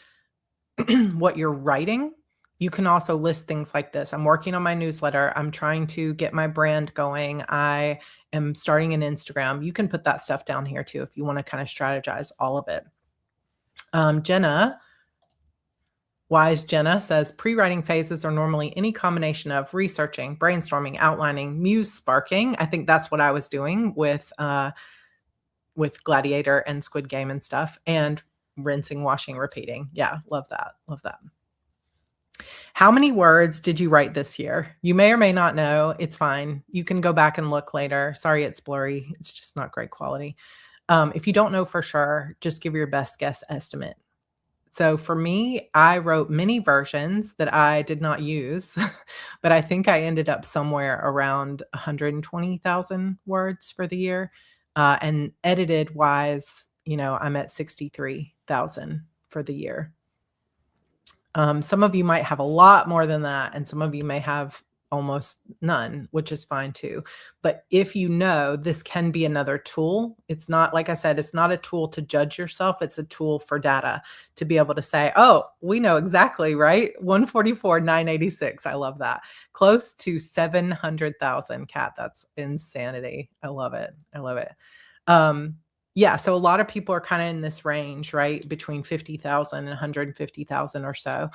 what you're writing, you can also list things like this. I'm working on my newsletter. I'm trying to get my brand going. I am starting an Instagram. You can put that stuff down here too, if you want to kind of strategize all of it. Wise Jenna says, pre-writing phases are normally any combination of researching, brainstorming, outlining, muse sparking. I think that's what I was doing with Gladiator and Squid Game and stuff, and rinsing, washing, repeating. Yeah, love that. Love that. How many words did you write this year? You may or may not know. It's fine. You can go back and look later. Sorry, it's blurry. It's just not great quality. If you don't know for sure, just give your best guess estimate. So for me, I wrote many versions that I did not use, but I think I ended up somewhere around 120,000 words for the year. And edited wise, I'm at 63,000 for the year. Some of you might have a lot more than that, and some of you may have almost none, which is fine too. But if you know, this can be another tool. It's not, like I said, it's not a tool to judge yourself. It's a tool for data to be able to say, oh, we know exactly, right? 144,986. I love that. Close to 700,000, Kat. That's insanity. I love it. I love it. Yeah, so a lot of people are kind of in this range, right? Between 50,000 and 150,000 or so.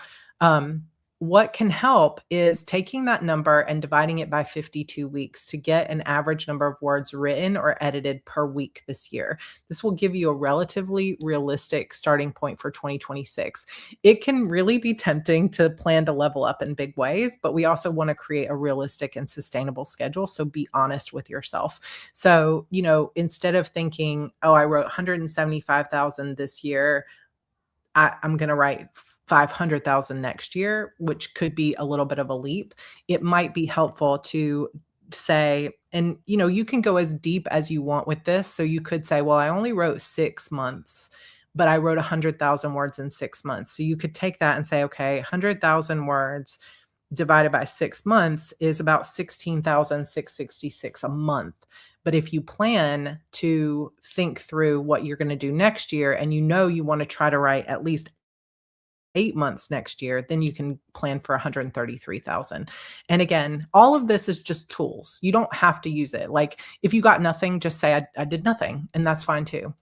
What can help is taking that number and dividing it by 52 weeks to get an average number of words written or edited per week this year. This will give you a relatively realistic starting point for 2026. It can really be tempting to plan to level up in big ways, but we also want to create a realistic and sustainable schedule. So be honest with yourself. So, instead of thinking, oh, I wrote 175,000 this year, I'm going to write 500,000 next year, which could be a little bit of a leap. It might be helpful to say, and you can go as deep as you want with this. So you could say, well, I only wrote 6 months, but I wrote 100,000 words in 6 months. So you could take that and say, okay, 100,000 words divided by 6 months is about 16,666 a month. But if you plan to think through what you're going to do next year, and you want to try to write at least 8 months next year, then you can plan for 133,000. And again, all of this is just tools. You don't have to use it. Like if you got nothing, just say I did nothing, and that's fine too.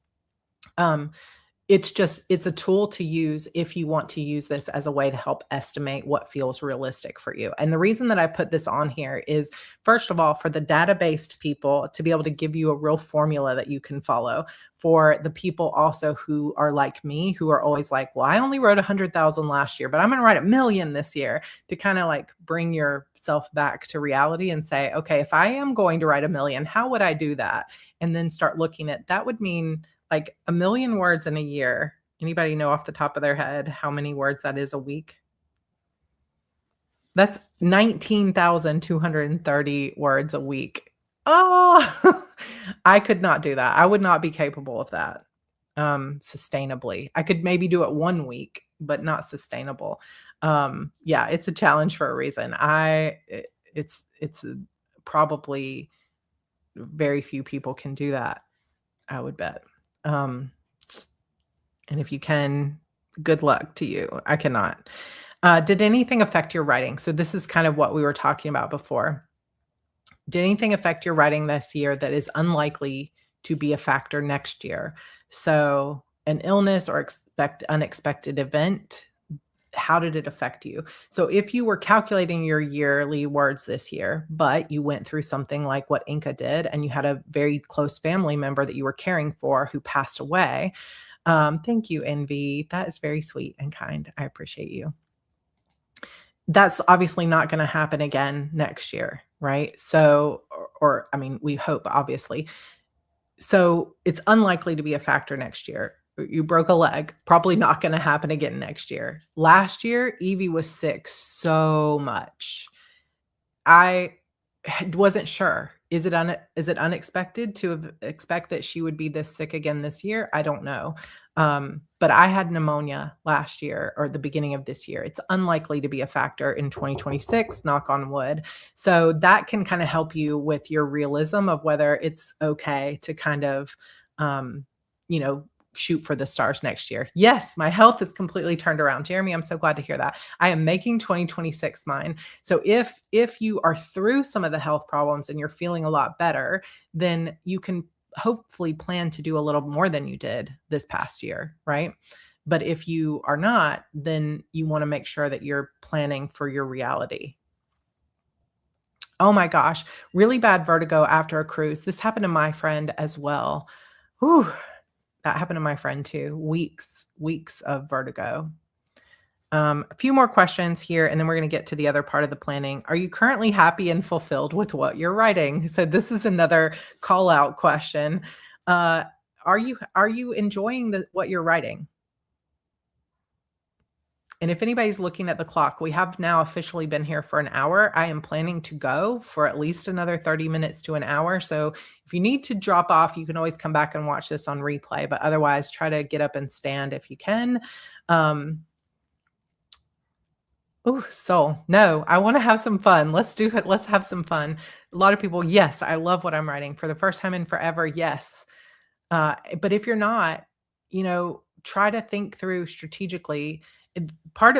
It's a tool to use if you want to use this as a way to help estimate what feels realistic for you. And the reason that I put this on here is, first of all, for the data-based people to be able to give you a real formula that you can follow. For the people also who are like me, who are always like, well, I only wrote 100,000 last year, but I'm going to write 1,000,000 this year, to kind of like bring yourself back to reality and say, okay, if I am going to write 1,000,000, how would I do that? And then start looking at that would mean like 1,000,000 words in a year. Anybody know off the top of their head how many words that is a week? That's 19,230 words a week. Oh, I could not do that. I would not be capable of that sustainably. I could maybe do it 1 week, but not sustainable. Yeah, it's a challenge for a reason. It's probably very few people can do that, I would bet. And if you can, good luck to you. I cannot. Did anything affect your writing? So this is kind of what we were talking about before. Did anything affect your writing this year that is unlikely to be a factor next year? So an illness or unexpected event, how did it affect you? So if you were calculating your yearly words this year, but you went through something like what Inca did, and you had a very close family member that you were caring for who passed away. Thank you, Envy. That is very sweet and kind. I appreciate you. That's obviously not going to happen again next year, right? So, or I mean, we hope, obviously. So it's unlikely to be a factor next year. You broke a leg, probably not going to happen again next year. Last year, Evie was sick so much. I wasn't sure. Is it unexpected to expect that she would be this sick again this year? I don't know. But I had pneumonia last year, or the beginning of this year. It's unlikely to be a factor in 2026, knock on wood. So that can kind of help you with your realism of whether it's okay to kind of, shoot for the stars next year. Yes, my health is completely turned around. Jeremy, I'm so glad to hear that. I am making 2026 mine. So if you are through some of the health problems and you're feeling a lot better, then you can hopefully plan to do a little more than you did this past year, right? But if you are not, then you want to make sure that you're planning for your reality. Oh my gosh, really bad vertigo after a cruise. This happened to my friend as well. Whew. That happened to my friend too. Weeks of vertigo. A few more questions here, and then we're going to get to the other part of the planning. Are you currently happy and fulfilled with what you're writing? So this is another call out question. Uh, are you enjoying what you're writing? And if anybody's looking at the clock, we have now officially been here for an hour. I am planning to go for at least another 30 minutes to an hour. So if you need to drop off, you can always come back and watch this on replay. But otherwise, try to get up and stand if you can. Oh, soul. No, I want to have some fun. Let's do it. Let's have some fun. A lot of people, yes, I love what I'm writing for the first time in forever. Yes. But if you're not, try to think through strategically.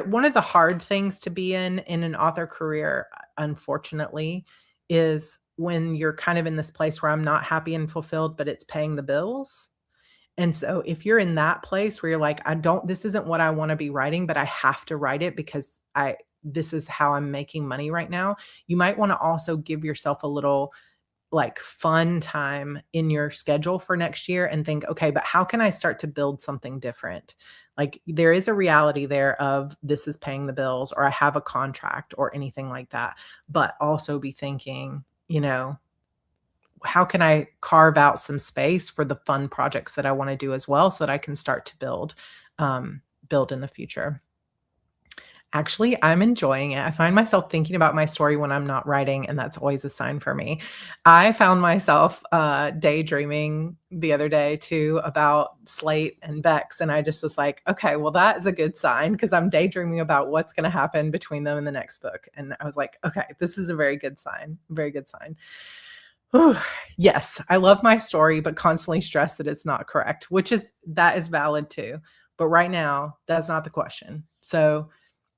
One of the hard things to be in an author career, unfortunately, is when you're kind of in this place where I'm not happy and fulfilled, but it's paying the bills. And so if you're in that place where you're like, this isn't what I want to be writing, but I have to write it because this is how I'm making money right now. You might want to also give yourself a little like fun time in your schedule for next year and think, okay, but how can I start to build something different? Like there is a reality there of this is paying the bills or I have a contract or anything like that, but also be thinking, how can I carve out some space for the fun projects that I want to do as well so that I can start to build in the future. Actually, I'm enjoying it. I find myself thinking about my story when I'm not writing, and that's always a sign for me. I found myself daydreaming the other day too about Slate and Bex, and I just was like, okay, well, that is a good sign because I'm daydreaming about what's going to happen between them in the next book. And I was like, okay, this is a very good sign. Very good sign. Whew. Yes, I love my story, but constantly stress that it's not correct, that is valid too. But right now, that's not the question. So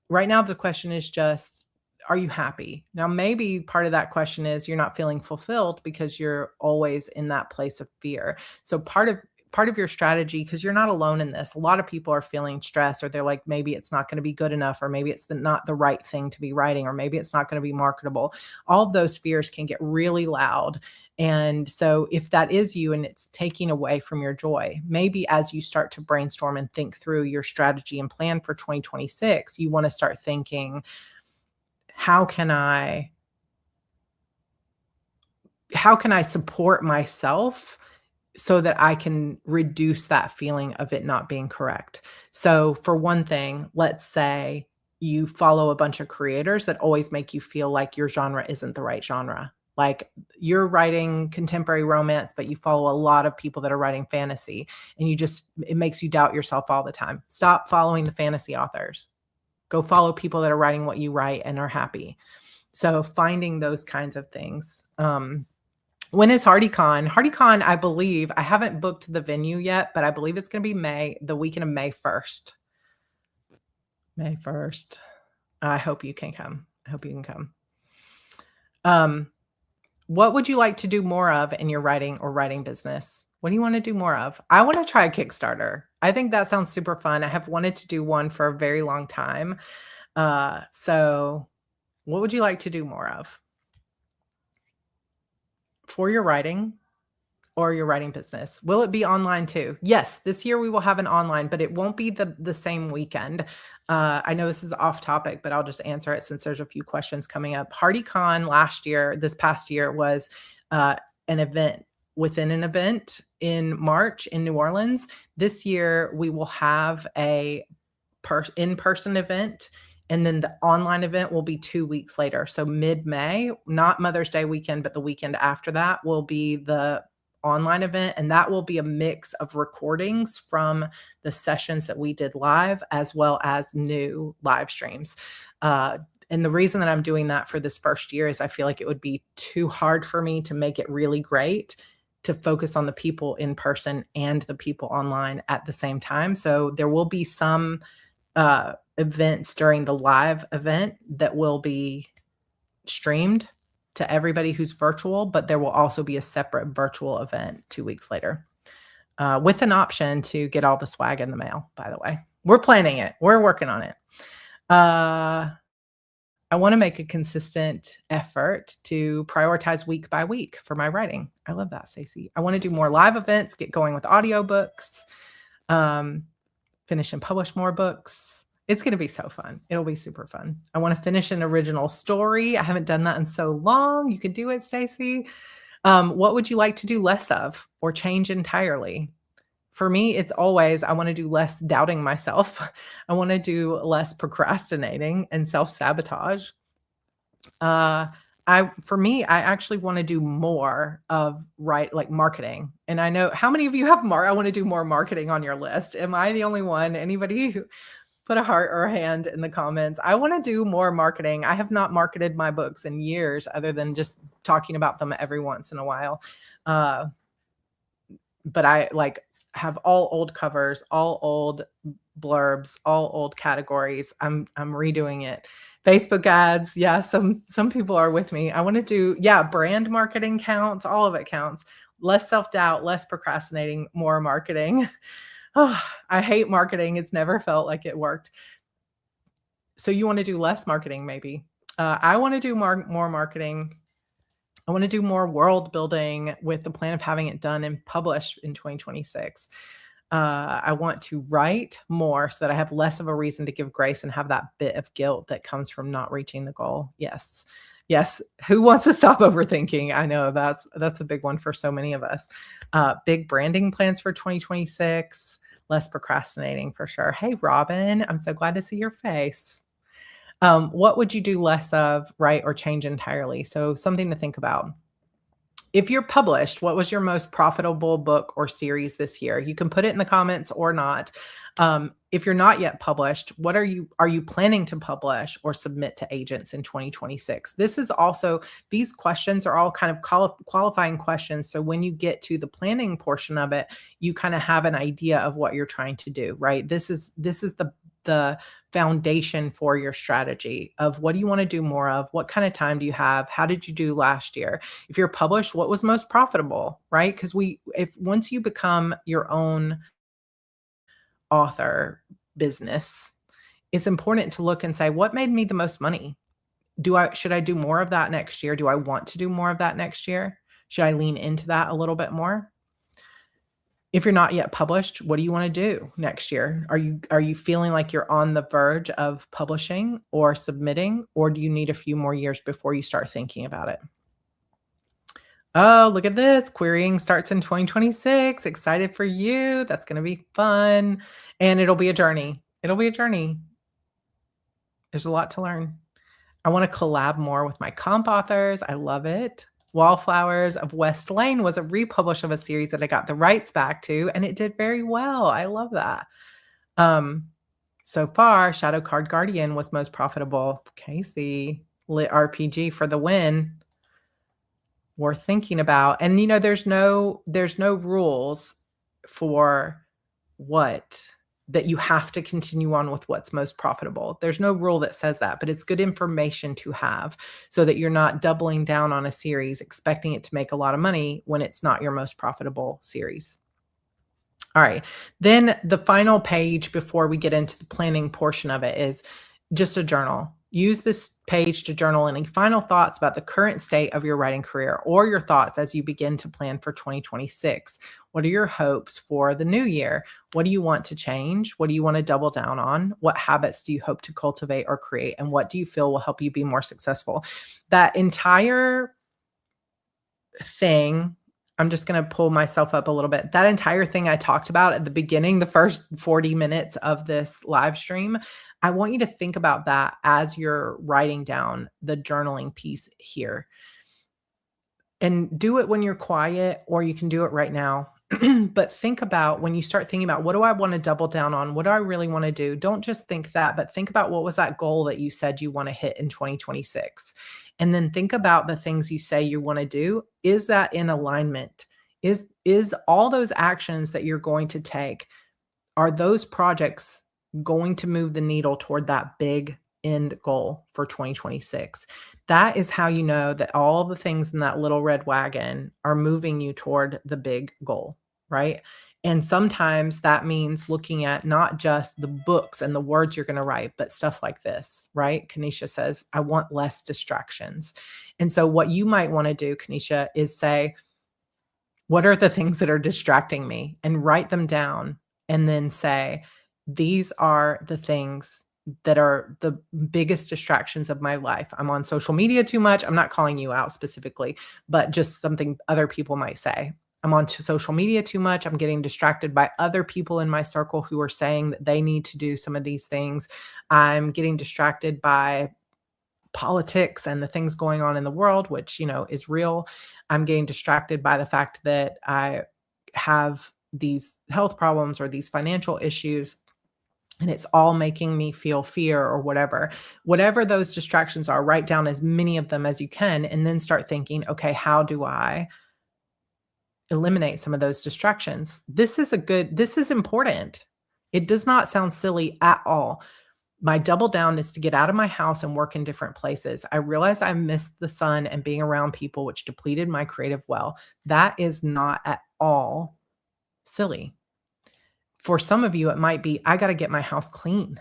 right now, the question is just, are you happy? Now, maybe part of that question is you're not feeling fulfilled because you're always in that place of fear. So part of your strategy, because you're not alone in this, a lot of people are feeling stress or they're like, maybe it's not going to be good enough, or maybe it's not the right thing to be writing, or maybe it's not going to be marketable. All of those fears can get really loud. And so if that is you and it's taking away from your joy, maybe as you start to brainstorm and think through your strategy and plan for 2026, you want to start thinking, how can I support myself so that I can reduce that feeling of it not being correct? So for one thing, let's say you follow a bunch of creators that always make you feel like your genre isn't the right genre. Like you're writing contemporary romance, but you follow a lot of people that are writing fantasy, and it makes you doubt yourself all the time. Stop following the fantasy authors. Go follow people that are writing what you write and are happy. So finding those kinds of things. When is HardyCon? HardyCon, I believe, I haven't booked the venue yet, but I believe it's going to be the weekend of May 1st. May 1st. I hope you can come. I hope you can come. What would you like to do more of in your writing or writing business? What do you want to do more of? I want to try a Kickstarter. I think that sounds super fun. I have wanted to do one for a very long time. So what would you like to do more of for your writing or your writing business? Will it be online too? Yes, this year we will have an online, but it won't be the same weekend. I know this is off topic, but I'll just answer it since there's a few questions coming up. HardyCon this past year was an event within an event in March in New Orleans. This year we will have a in-person event, and then the online event will be 2 weeks later. So mid-May, not Mother's Day weekend, but the weekend after that will be the online event. And that will be a mix of recordings from the sessions that we did live, as well as new live streams. And the reason that I'm doing that for this first year is I feel like it would be too hard for me to make it really great to focus on the people in person and the people online at the same time. So there will be some events during the live event that will be streamed to everybody who's virtual, but there will also be a separate virtual event 2 weeks later with an option to get all the swag in the mail, by the way. We're planning it. We're working on it. I want to make a consistent effort to prioritize week by week for my writing. I love that, Stacey. I want to do more live events, get going with audiobooks, finish and publish more books. It's gonna be so fun. It'll be super fun. I wanna finish an original story. I haven't done that in so long. You could do it, Stacy. What would you like to do less of or change entirely? For me, it's always I wanna do less doubting myself. I wanna do less procrastinating and self-sabotage. Uh, for me, I actually wanna do more of like marketing. And I know how many of you have I wanna do more marketing on your list? Am I the only one? Anybody who put a heart or a hand in the comments? I wanna do more marketing. I have not marketed my books in years other than just talking about them every once in a while. Uh, but I like have all old covers, all old blurbs, all old categories. I'm redoing it. Facebook ads, yeah, some people are with me. I want to do, yeah, brand marketing counts, all of it counts. Less self-doubt, less procrastinating, more marketing. Oh, I hate marketing. It's never felt like it worked. So you want to do less marketing maybe. I want to do more marketing. I want to do more world building with the plan of having it done and published in 2026. I want to write more so that I have less of a reason to give grace and have that bit of guilt that comes from not reaching the goal. Yes. Yes. Who wants to stop overthinking? I know that's a big one for so many of us. Big branding plans for 2026, less procrastinating for sure. Hey, Robin, I'm so glad to see your face. What would you do less of, right, or change entirely? So something to think about. If you're published, what was your most profitable book or series this year? You can put it in the comments or not. If you're not yet published, what are you planning to publish or submit to agents in 2026? This is also, these questions are all kind of qualifying questions. So when you get to the planning portion of it, you kind of have an idea of what you're trying to do, right? This is the foundation for your strategy of what do you want to do more of? What kind of time do you have? How did you do last year? If you're published, what was most profitable, right? Because if once you become your own author business, it's important to look and say, what made me the most money? Should I do more of that next year? Do I want to do more of that next year? Should I lean into that a little bit more? If you're not yet published, what do you want to do next year? Are you feeling like you're on the verge of publishing or submitting, or do you need a few more years before you start thinking about it? Oh, look at this. Querying starts in 2026. Excited for you. That's going to be fun. And it'll be a journey. It'll be a journey. There's a lot to learn. I want to collab more with my comp authors. I love it. Wallflowers of West Lane was a republish of a series that I got the rights back to, and it did very well. I love that. So far, Shadow Card Guardian was most profitable. Casey, Lit RPG for the win. Worth thinking about. And there's no rules for what that you have to continue on with what's most profitable. There's no rule that says that, but it's good information to have so that you're not doubling down on a series, expecting it to make a lot of money when it's not your most profitable series. All right. Then the final page before we get into the planning portion of it is just a journal. Use this page to journal any final thoughts about the current state of your writing career or your thoughts as you begin to plan for 2026. What are your hopes for the new year? What do you want to change? What do you want to double down on? What habits do you hope to cultivate or create? And what do you feel will help you be more successful? That entire thing, I'm just going to pull myself up a little bit. That entire thing I talked about at the beginning, the first 40 minutes of this live stream, I want you to think about that as you're writing down the journaling piece here. And do it when you're quiet, or you can do it right now. But think about when you start thinking about, what do I want to double down on? What do I really want to do? Don't just think that, but think about what was that goal that you said you want to hit in 2026. And then think about the things you say you want to do. Is that in alignment? Is all those actions that you're going to take, are those projects going to move the needle toward that big end goal for 2026? That is how you know that all the things in that little red wagon are moving you toward the big goal, right? And sometimes that means looking at not just the books and the words you're going to write, but stuff like this, right? Kanisha says, I want less distractions. And so what you might want to do, Kanisha, is say, what are the things that are distracting me? And write them down, and then say, these are the things that are the biggest distractions of my life. I'm on social media too much. I'm not calling you out specifically, but just something other people might say. I'm on social media too much. I'm getting distracted by other people in my circle who are saying that they need to do some of these things. I'm getting distracted by politics and the things going on in the world, which, is real. I'm getting distracted by the fact that I have these health problems or these financial issues, and it's all making me feel fear or whatever. Whatever those distractions are, write down as many of them as you can and then start thinking, okay, how do I eliminate some of those distractions? This is important. It does not sound silly at all. My double down is to get out of my house and work in different places. I realized I missed the sun and being around people, which depleted my creative well. That is not at all silly. For some of you, it might be, I got to get my house clean.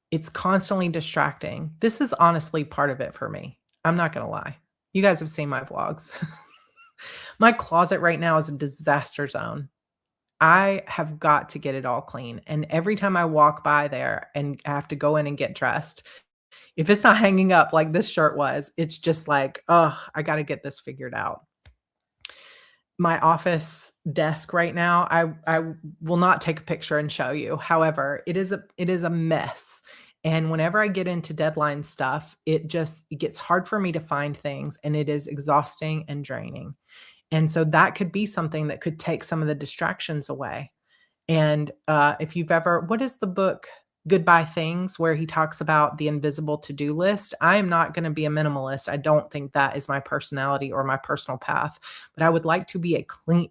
It's constantly distracting. This is honestly part of it for me. I'm not going to lie. You guys have seen my vlogs. My closet right now is a disaster zone. I have got to get it all clean. And every time I walk by there and I have to go in and get dressed, if it's not hanging up like this shirt was, it's just like, oh, I got to get this figured out. My office desk right now, I will not take a picture and show you. However, it is a mess. And whenever I get into deadline stuff, it gets hard for me to find things, and it is exhausting and draining. And so that could be something that could take some of the distractions away. And if you've ever, what is the book Goodbye Things, where he talks about the invisible to-do list? I am not going to be a minimalist. I don't think that is my personality or my personal path, but I would like to be a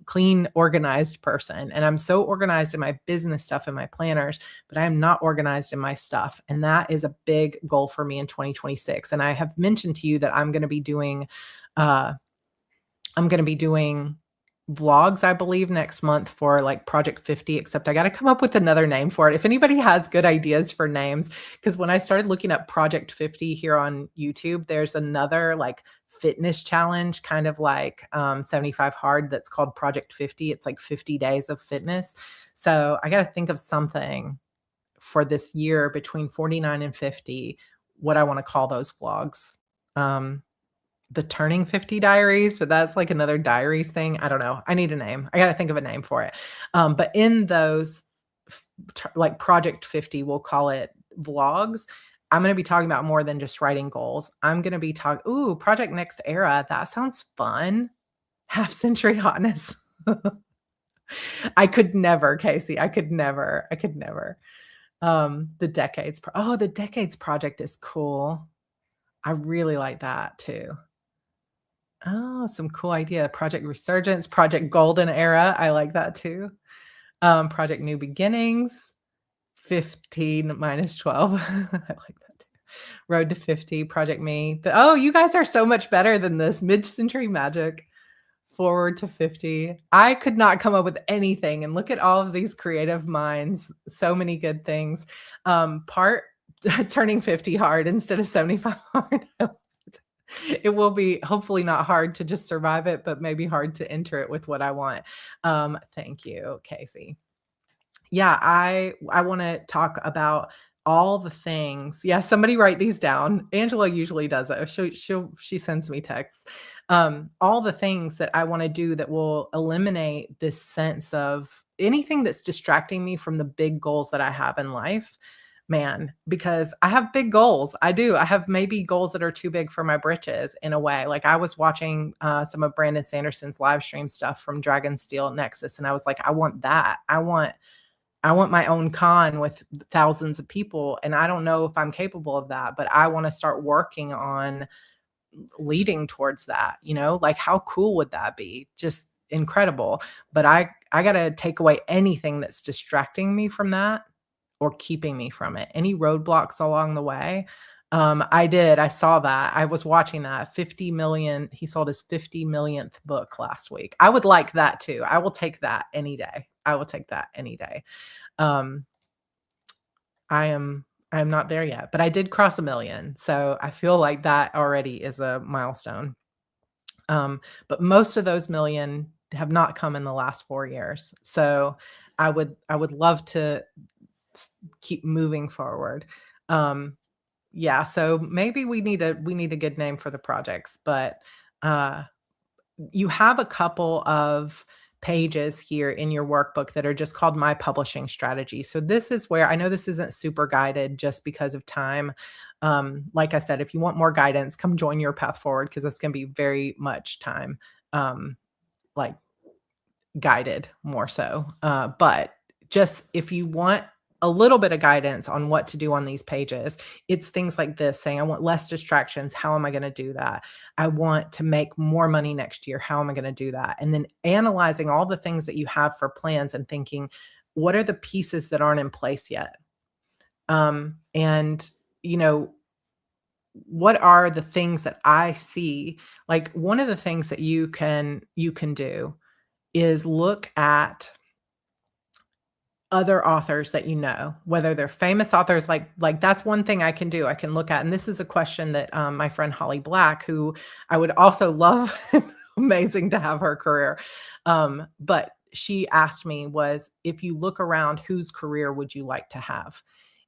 clean, organized person. And I'm so organized in my business stuff and my planners, but I am not organized in my stuff. And that is a big goal for me in 2026. And I have mentioned to you that I'm going to be doing vlogs, I believe, next month for like Project 50, except I got to come up with another name for it. If anybody has good ideas for names, because when I started looking up Project 50 here on YouTube, there's another like fitness challenge, kind of like 75 Hard, that's called Project 50. It's like 50 days of fitness. So I got to think of something for this year between 49 and 50, what I want to call those vlogs. The Turning 50 Diaries, but that's like another diaries thing. I don't know. I need a name. I got to think of a name for it. But in those, like Project 50, we'll call it vlogs. I'm going to be talking about more than just writing goals. I'm going to be talking, Project Next Era. That sounds fun. Half Century Hotness. I could never, Casey. I could never. The Decades Project is cool. I really like that too. Oh, some cool idea. Project Resurgence, Project Golden Era. I like that too. Project New Beginnings, 15 minus 12. I like that too. Road to 50, Project Me. You guys are so much better than this. Mid-Century Magic, Forward to 50. I could not come up with anything. And look at all of these creative minds. So many good things. Turning 50 hard instead of 75 hard. It will be hopefully not hard to just survive it, but maybe hard to enter it with what I want. Thank you, Casey. Yeah, I want to talk about all the things. Yeah, somebody write these down. Angela usually does it. She sends me texts. All the things that I want to do that will eliminate this sense of anything that's distracting me from the big goals that I have in life. Man, because I have big goals. I do. I have maybe goals that are too big for my britches in a way. Like I was watching some of Brandon Sanderson's live stream stuff from Dragonsteel Nexus, and I was like, I want that. I want my own con with thousands of people, and I don't know if I'm capable of that, but I want to start working on leading towards that. Like how cool would that be? Just incredible. But I got to take away anything that's distracting me from that, or keeping me from it. Any roadblocks along the way. I saw that. I was watching that 50 million. He sold his 50 millionth book last week. I would like that too. I will take that any day. I am not there yet, but I did cross 1 million. So I feel like that already is a milestone. But most of those million have not come in the last 4 years. So I would love to keep moving forward. Um, yeah, so maybe we need a good name for the projects, but uh you have a couple of pages here in your workbook that are just called My Publishing Strategy. So this is where I know this isn't super guided just because of time. Like I said, if you want more guidance, come join your path forward because it's going to be very much time. Um, like guided more so. But just if you want a little bit of guidance on what to do on these pages, it's things like this saying, I want less distractions. How am I going to do that? I want to make more money next year. How am I going to do that? And then analyzing all the things that you have for plans and thinking, what are the pieces that aren't in place yet? And, you know, what are the things that I see? Like one of the things that you can do is look at other authors that you know, whether they're famous authors, like that's one thing I can do. I can look at, and this is a question that my friend Holly Black, who I would also love, amazing to have her career. But she asked me was, if you look around, whose career would you like to have?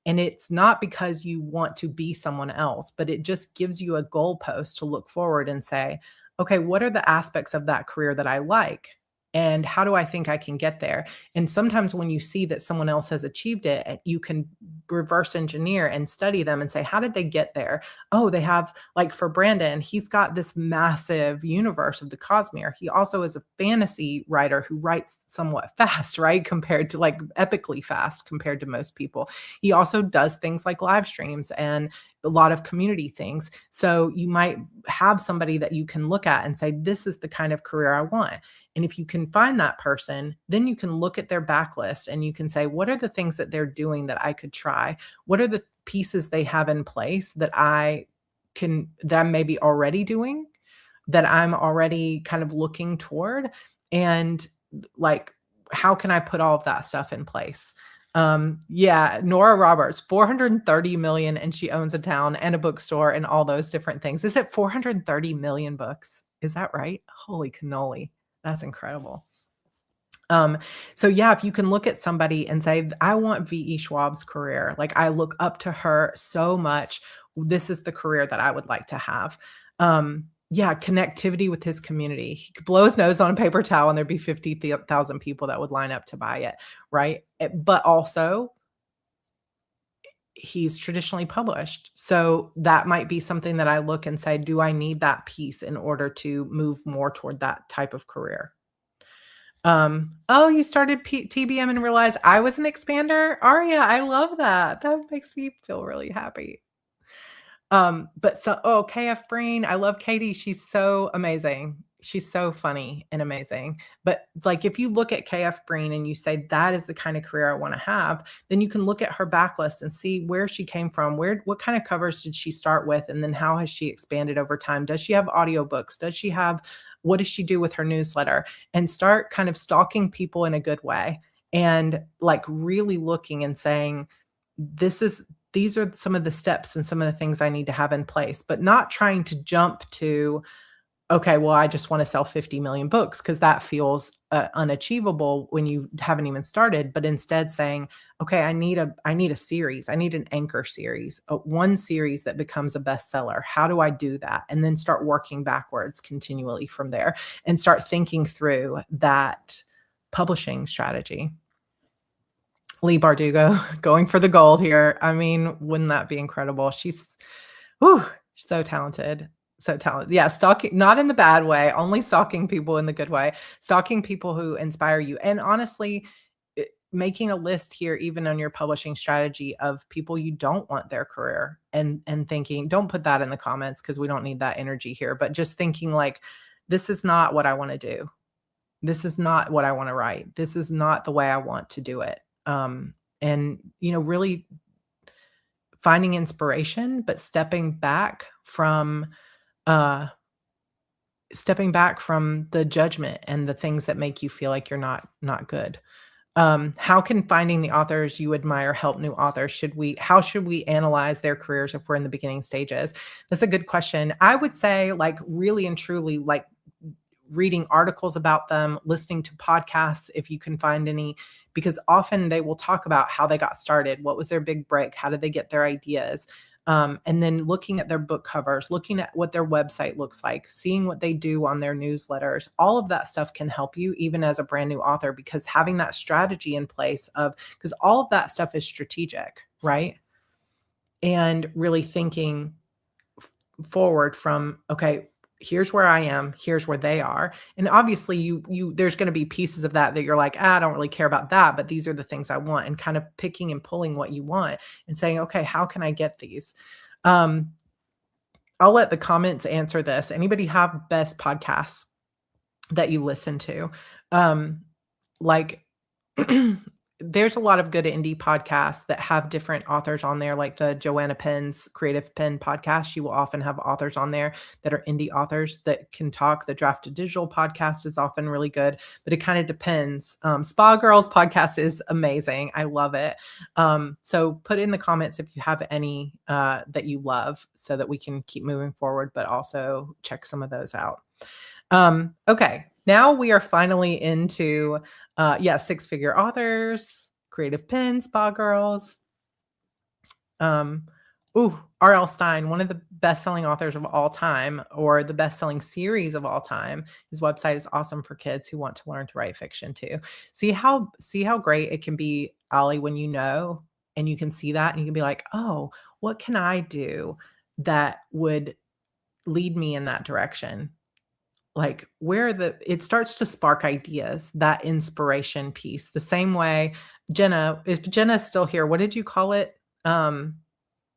And it's not because you want to be someone else, but it just gives you a goalpost to look forward and say, okay, what are the aspects of that career that I like? And how do I think I can get there? And sometimes when you see that someone else has achieved it, you can reverse engineer and study them and say, how did they get there? Oh, they have, like for Brandon, he's got this massive universe of the Cosmere. He also is a fantasy writer who writes somewhat fast, right? Compared to like epically fast compared to most people. He also does things like live streams and a lot of community things. So you might have somebody that you can look at and say, this is the kind of career I want. And if you can find that person, then you can look at their backlist and you can say, what are the things that they're doing that I could try? What are the pieces they have in place that that I'm maybe already doing, that I'm already kind of looking toward? And like, how can I put all of that stuff in place? Yeah, Nora Roberts, 430 million, and she owns a town and a bookstore and all those different things. Is it 430 million books? Is that right? Holy cannoli. That's incredible. Um, so yeah, if you can look at somebody and say, I want V.E. Schwab's career, like I look up to her so much. This is the career that I would like to have. Yeah, connectivity with his community. He could blow his nose on a paper towel and there'd be 50,000 people that would line up to buy it, right? But also, he's traditionally published. So that might be something that I look and say, do I need that piece in order to move more toward that type of career? Oh, you started TBM and realized I was an expander? Aria, I love that. That makes me feel really happy. But so, oh, KF Breen, I love Katie. She's so amazing. She's so funny and amazing. But like, if you look at KF Breen and you say, that is the kind of career I want to have, then you can look at her backlist and see where she came from, what kind of covers did she start with? And then how has she expanded over time? Does she have audiobooks? What does she do with her newsletter? And start kind of stalking people in a good way and like really looking and saying, these are some of the steps and some of the things I need to have in place, but not trying to jump to, okay, well, I just want to sell 50 million books because that feels unachievable when you haven't even started, but instead saying, okay, I need a series. I need an anchor series, one series that becomes a bestseller. How do I do that? And then start working backwards continually from there and start thinking through that publishing strategy. Lee Bardugo going for the gold here. I mean, wouldn't that be incredible? She's so talented. So talented. Yeah, stalking, not in the bad way, only stalking people in the good way, stalking people who inspire you. And honestly, making a list here, even on your publishing strategy, of people you don't want their career and thinking, don't put that in the comments because we don't need that energy here, but just thinking like, this is not what I want to do. This is not what I want to write. This is not the way I want to do it. And, really finding inspiration, but stepping back from the judgment and the things that make you feel like you're not good. How can finding the authors you admire help new authors? How should we analyze their careers if we're in the beginning stages? That's a good question. I would say, like, really and truly, like, reading articles about them, listening to podcasts if you can find any, because often they will talk about how they got started, what was their big break, how did they get their ideas, and then looking at their book covers, looking at what their website looks like, seeing what they do on their newsletters. All of that stuff can help you even as a brand new author, because having that strategy in place because all of that stuff is strategic, right? And really thinking forward from, okay, here's where I am, here's where they are. And obviously you there's going to be pieces of that you're like, I don't really care about that, but these are the things I want, and kind of picking and pulling what you want and saying, okay, how can I get these? I'll let the comments answer this. Anybody have best podcasts that you listen to? Like there's a lot of good indie podcasts that have different authors on there, like the Joanna Penn's Creative Pen podcast. She will often have authors on there that are indie authors that can talk. The Drafted Digital podcast is often really good, but it kind of depends. Spa Girls podcast is amazing. I love it. So put in the comments if you have any that you love, so that we can keep moving forward, but also check some of those out. Okay, now we are finally into six-figure authors, Creative Pen, Spa Girls. R.L. Stine, one of the best-selling authors of all time, or the best-selling series of all time. His website is awesome for kids who want to learn to write fiction too. See how great it can be, Allie, when you know, and you can see that, and you can be like, oh, what can I do that would lead me in that direction? Like it starts to spark ideas, that inspiration piece. The same way, Jenna, if Jenna's still here, what did you call it?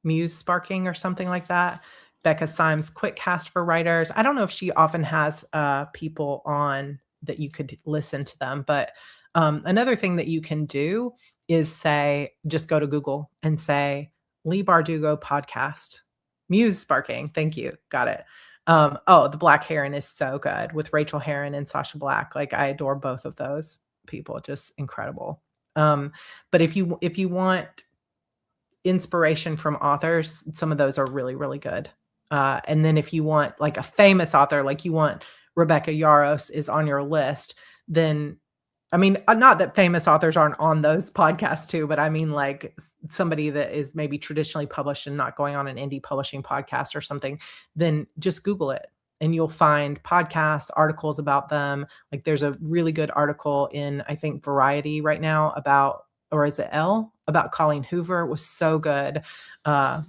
Muse sparking or something like that. Becca Symes quick cast for writers. I don't know if she often has people on that you could listen to them, but another thing that you can do is just go to Google and say Lee Bardugo podcast, Muse sparking. Thank you. Got it. The Black Heron is so good, with Rachel Heron and Sasha Black. Like, I adore both of those people, just incredible. But if you want inspiration from authors, some of those are really, really good. And then if you want like a famous author, like you want Rebecca Yarros is on your list, then I mean, not that famous authors aren't on those podcasts too, but I mean like somebody that is maybe traditionally published and not going on an indie publishing podcast or something, then just Google it and you'll find podcasts, articles about them. Like there's a really good article in, I think, Variety right now about, or is it Elle? About Colleen Hoover. It was so good.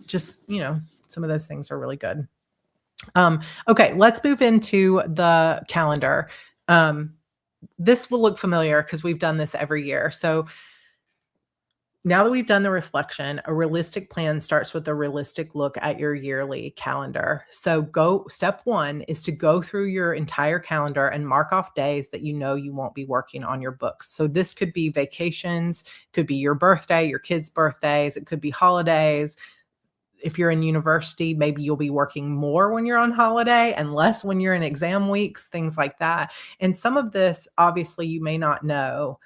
Just, some of those things are really good. Okay, let's move into the calendar. This will look familiar because we've done this every year. So now that we've done the reflection, a realistic plan starts with a realistic look at your yearly calendar. So step one is to go through your entire calendar and mark off days that you know you won't be working on your books. So this could be vacations, could be your birthday, your kids' birthdays, it could be holidays. If you're in university, maybe you'll be working more when you're on holiday and less when you're in exam weeks, things like that. And some of this, obviously, you may not know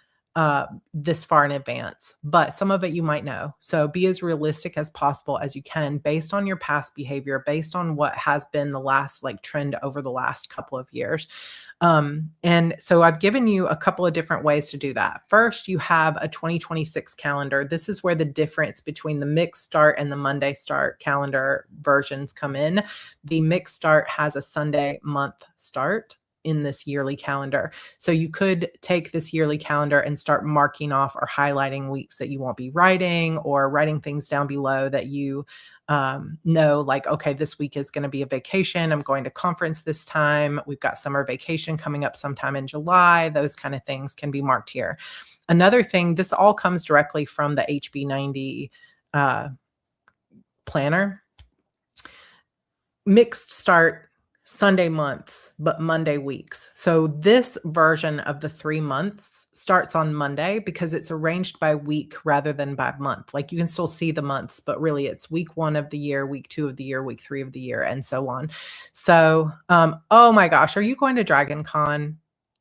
this far in advance, but some of it you might know. So be as realistic as possible as you can based on your past behavior, based on what has been the last trend over the last couple of years. And so I've given you a couple of different ways to do that. First, you have a 2026 calendar. This is where the difference between the mixed start and the Monday start calendar versions come in. The mixed start has a Sunday month start in this yearly calendar. So you could take this yearly calendar and start marking off or highlighting weeks that you won't be writing, or writing things down below that you know, like, okay, this week is going to be a vacation. I'm going to conference this time. We've got summer vacation coming up sometime in July. Those kind of things can be marked here. Another thing, this all comes directly from the HB90 planner. Mixed start Sunday months, but Monday weeks. So this version of the 3 months starts on Monday because it's arranged by week rather than by month. Like you can still see the months, but really it's week 1 of the year, week 2 of the year, week 3 of the year, and so on. So, oh my gosh, are you going to Dragon Con?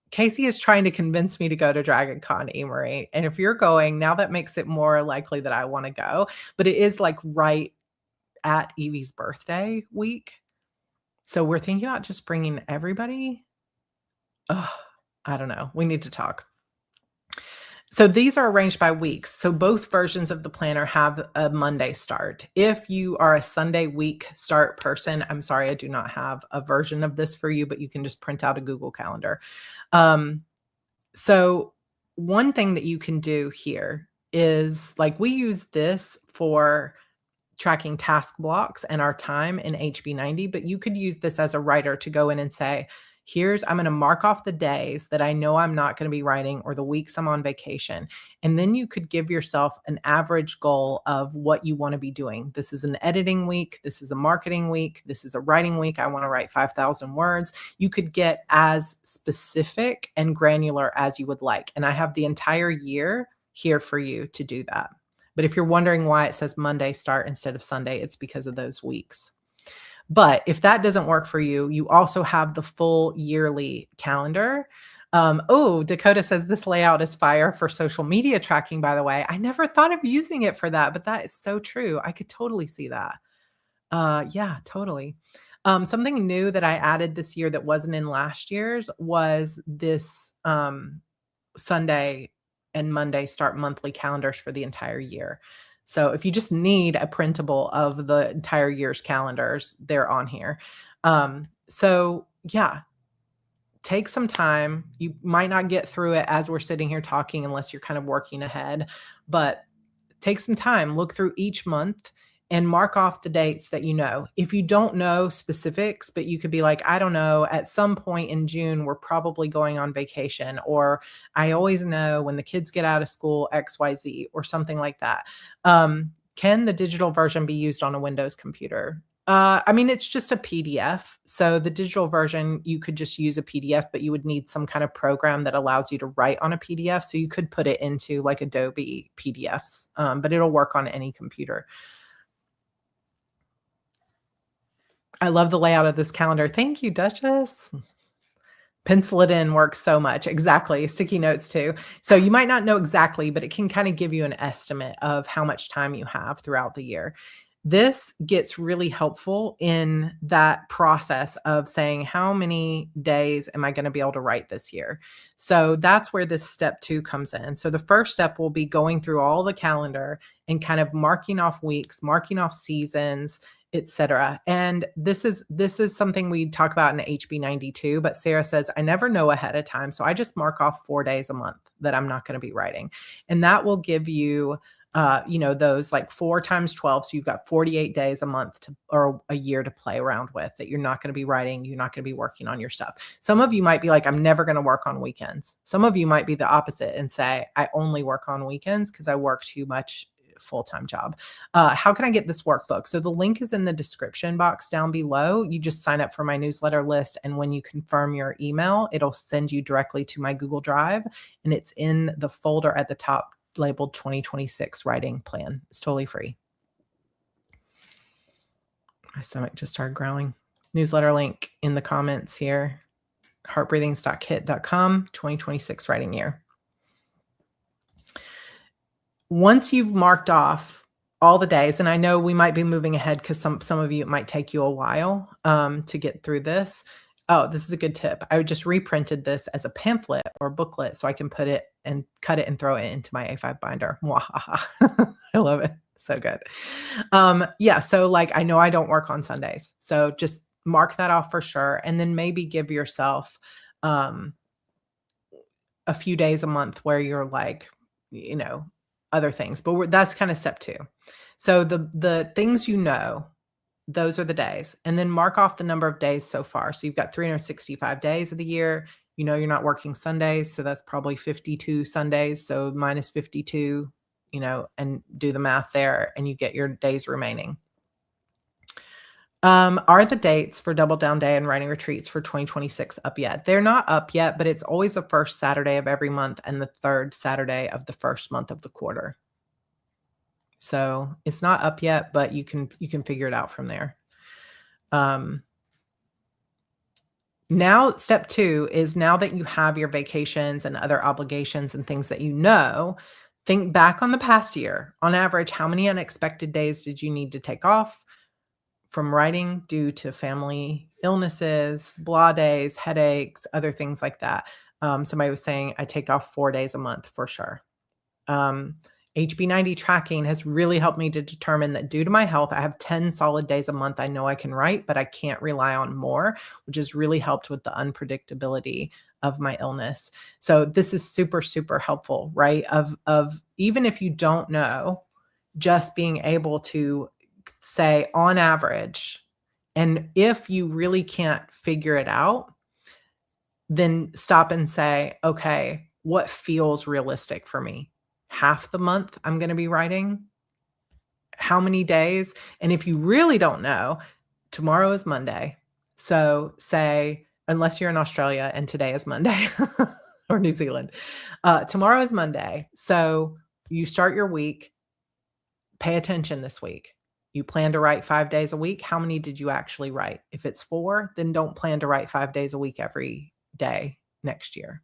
Casey is trying to convince me to go to Dragon Con, Amory. And if you're going, now that makes it more likely that I want to go. But it is like right at Evie's birthday week. So we're thinking about just bringing everybody. Ugh, I don't know. We need to talk. So these are arranged by weeks. So both versions of the planner have a Monday start. If you are a Sunday week start person, I'm sorry, I do not have a version of this for you, but you can just print out a Google Calendar. So one thing that you can do here is, like, we use this for tracking task blocks and our time in HB90, but you could use this as a writer to go in and say, I'm going to mark off the days that I know I'm not going to be writing or the weeks I'm on vacation. And then you could give yourself an average goal of what you want to be doing. This is an editing week. This is a marketing week. This is a writing week. I want to write 5,000 words. You could get as specific and granular as you would like. And I have the entire year here for you to do that. But if you're wondering why it says Monday start instead of Sunday, it's because of those weeks. But if that doesn't work for you, you also have the full yearly calendar. Dakota says this layout is fire for social media tracking, by the way. I never thought of using it for that, but that is so true. I could totally see that. Yeah, totally. Something new that I added this year that wasn't in last year's was this Sunday and Monday start monthly calendars for the entire year. So if you just need a printable of the entire year's calendars, they're on here. So yeah, take some time. You might not get through it as we're sitting here talking unless you're kind of working ahead, but take some time, look through each month and mark off the dates that you know. If you don't know specifics, but you could be like, I don't know, at some point in June, we're probably going on vacation, or I always know when the kids get out of school, XYZ, or something like that. Can the digital version be used on a Windows computer? I mean, it's just a PDF. So the digital version, you could just use a PDF, but you would need some kind of program that allows you to write on a PDF. So you could put it into like Adobe PDFs, but it'll work on any computer. I love the layout of this calendar. Thank you, Duchess. Pencil it in works so much. Exactly. Sticky notes too. So you might not know exactly, but it can kind of give you an estimate of how much time you have throughout the year. This gets really helpful in that process of saying, how many days am I going to be able to write this year? So that's where this step 2 comes in. So the first step will be going through all the calendar and kind of marking off weeks, marking off seasons, etc. And this is something we talk about in HB 92, but Sarah says, I never know ahead of time. So I just mark off 4 days a month that I'm not going to be writing. And that will give you those like 4 times 12. So you've got 48 days a month or a year to play around with that you're not going to be writing. You're not going to be working on your stuff. Some of you might be like, I'm never going to work on weekends. Some of you might be the opposite and say, I only work on weekends because I work too much full-time job. How can I get this workbook? So the link is in the description box down below. You just sign up for my newsletter list. And when you confirm your email, it'll send you directly to my Google Drive. And it's in the folder at the top labeled 2026 writing plan. It's totally free. My stomach just started growling. Newsletter link in the comments here. heartbreathings.kit.com, 2026 writing year. Once you've marked off all the days, and I know we might be moving ahead because some of you, it might take you a while to get through this. Oh, this is a good tip. I just reprinted this as a pamphlet or booklet so I can put it and cut it and throw it into my A5 binder. I love it. So good. Yeah. So like, I know I don't work on Sundays. So just mark that off for sure. And then maybe give yourself a few days a month where you're like, other things, but that's kind of step 2. So the things, those are the days, and then mark off the number of days so far. So you've got 365 days of the year. You're not working Sundays. So that's probably 52 Sundays. So minus 52, and do the math there and you get your days remaining. Are the dates for Double Down Day and writing retreats for 2026 up yet? They're not up yet, but it's always the first Saturday of every month and the third Saturday of the first month of the quarter. So it's not up yet, but you can figure it out from there. Now, step 2 is, now that you have your vacations and other obligations and things that think back on the past year. On average, how many unexpected days did you need to take off from writing due to family illnesses, blah days, headaches, other things like that. Somebody was saying I take off 4 days a month for sure. Um, HB90 tracking has really helped me to determine that due to my health, I have 10 solid days a month I know I can write, but I can't rely on more, which has really helped with the unpredictability of my illness. So this is super, super helpful, right? Of even if you don't know, just being able to say on average, and if you really can't figure it out, then stop and say, okay, what feels realistic for me? Half the month I'm going to be writing? How many days? And if you really don't know, tomorrow is Monday. So say, unless you're in Australia and today is Monday or New Zealand, tomorrow is Monday. So you start your week, pay attention this week. You plan to write 5 days a week. How many did you actually write? If it's 4, then don't plan to write 5 days a week every day next year.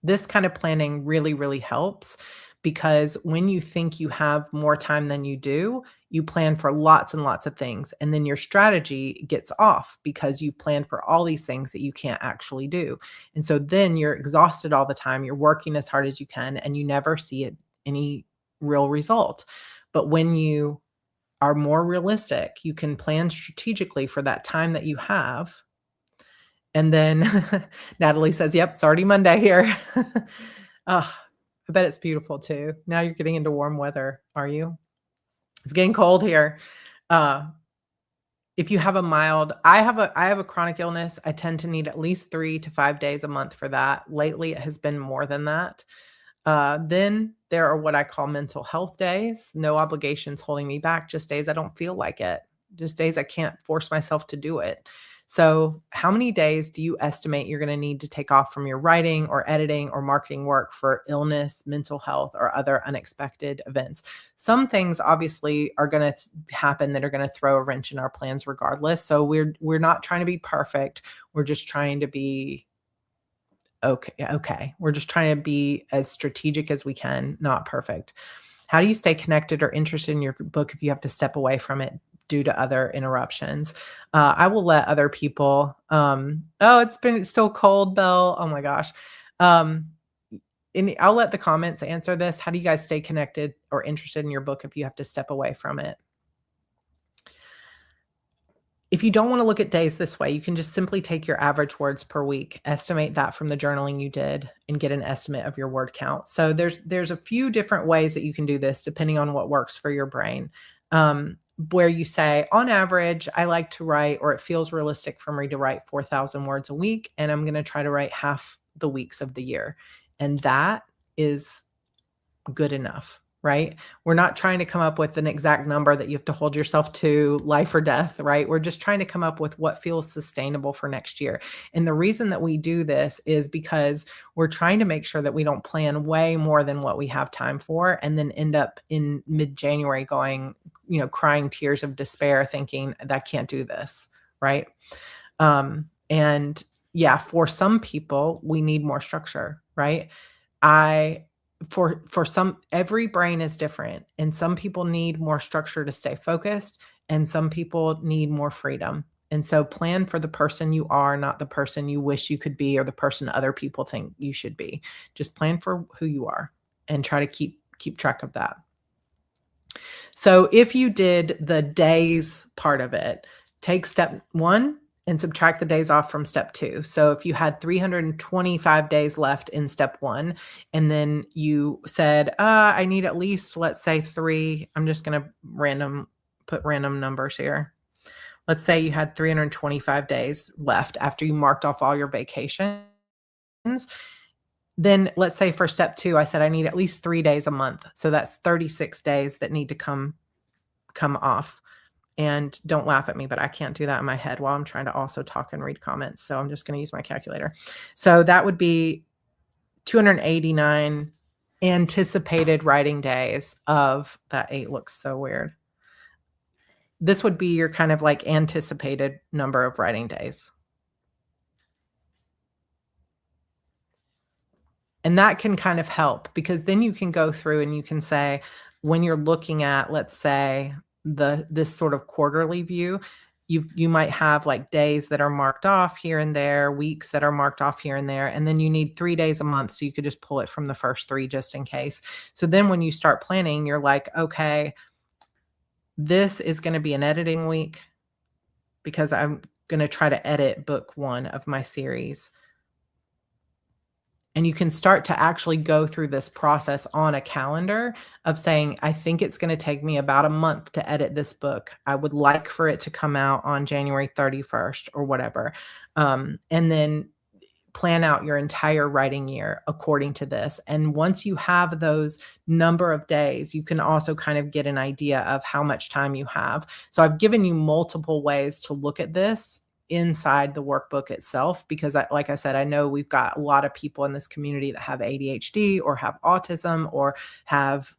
This kind of planning really, really helps because when you think you have more time than you do, you plan for lots and lots of things. And then your strategy gets off because you plan for all these things that you can't actually do. And so then you're exhausted all the time. You're working as hard as you can and you never see any real result. But when you are more realistic, you can plan strategically for that time that you have. And then Natalie says, yep, it's already Monday here. Oh, I bet it's beautiful too. Now you're getting into warm weather, are you? It's getting cold here. If you have a mild, I have a chronic illness. I tend to need at least 3 to 5 days a month for that. Lately, it has been more than that. Then there are what I call mental health days. No obligations holding me back, just days I don't feel like it, just days I can't force myself to do it. So how many days do you estimate you're going to need to take off from your writing or editing or marketing work for illness, mental health, or other unexpected events? Some things obviously are going to happen that are going to throw a wrench in our plans regardless. So we're not trying to be perfect. We're just trying to be okay. We're just trying to be as strategic as we can, not perfect. How do you stay connected or interested in your book if you have to step away from it due to other interruptions? I will let other people, it's still cold, Belle. Oh my gosh. And I'll let the comments answer this. How do you guys stay connected or interested in your book if you have to step away from it? If you don't want to look at days this way, you can just simply take your average words per week, estimate that from the journaling you did, and get an estimate of your word count. So there's a few different ways that you can do this depending on what works for your brain. Where you say, on average, I like to write, or it feels realistic for me to write 4,000 words a week, and I'm going to try to write half the weeks of the year. And that is good enough. Right? We're not trying to come up with an exact number that you have to hold yourself to, life or death, right? We're just trying to come up with what feels sustainable for next year. And the reason that we do this is because we're trying to make sure that we don't plan way more than what we have time for and then end up in mid-January going, crying tears of despair thinking that I can't do this, right? And yeah, for some people, we need more structure, right? For some, every brain is different, and some people need more structure to stay focused, and some people need more freedom. And so plan for the person you are, not the person you wish you could be or the person other people think you should be. Just plan for who you are and try to keep track of that. So if you did the days part of it, take step 1 and subtract the days off from step 2. So if you had 325 days left in step 1, and then you said, I need at least, let's say 3, I'm just going to put random numbers here. Let's say you had 325 days left after you marked off all your vacations. Then let's say for step 2, I said I need at least 3 days a month. So that's 36 days that need to come off. And don't laugh at me, but I can't do that in my head while I'm trying to also talk and read comments. So I'm just going to use my calculator. So that would be 289 anticipated writing days of that 8 looks so weird. This would be your kind of like anticipated number of writing days. And that can kind of help because then you can go through and you can say, when you're looking at, let's say, this sort of quarterly view, you might have like days that are marked off here and there, weeks that are marked off here and there, and then you need 3 days a month, so you could just pull it from the first 3 just in case. So then when you start planning, you're like, "Okay, this is gonna be an editing week because I'm gonna try to edit book 1 of my series." And you can start to actually go through this process on a calendar of saying, I think it's going to take me about a month to edit this book. I would like for it to come out on January 31st or whatever. And then plan out your entire writing year according to this. And once you have those number of days, you can also kind of get an idea of how much time you have. So I've given you multiple ways to look at this inside the workbook itself, because like I said, I know we've got a lot of people in this community that have ADHD or have autism or have,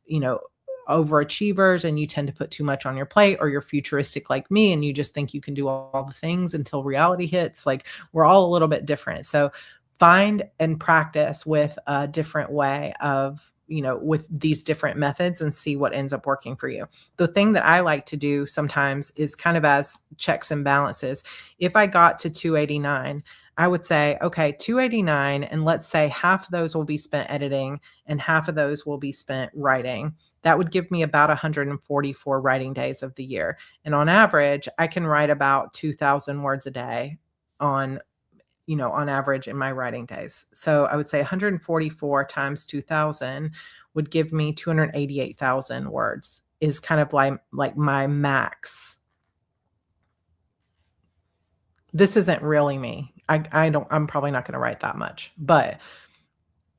overachievers, and you tend to put too much on your plate, or you're futuristic like me and you just think you can do all the things until reality hits. Like, we're all a little bit different. So find and practice with a different way of, with these different methods, and see what ends up working for you. The thing that I like to do sometimes is kind of as checks and balances. If I got to 289, I would say, okay, 289, and let's say half of those will be spent editing and half of those will be spent writing. That would give me about 144 writing days of the year. And on average, I can write about 2,000 words a day on average in my writing days. So I would say 144 times 2,000 would give me 288,000 words is kind of like my max. This isn't really me. I'm probably not going to write that much, but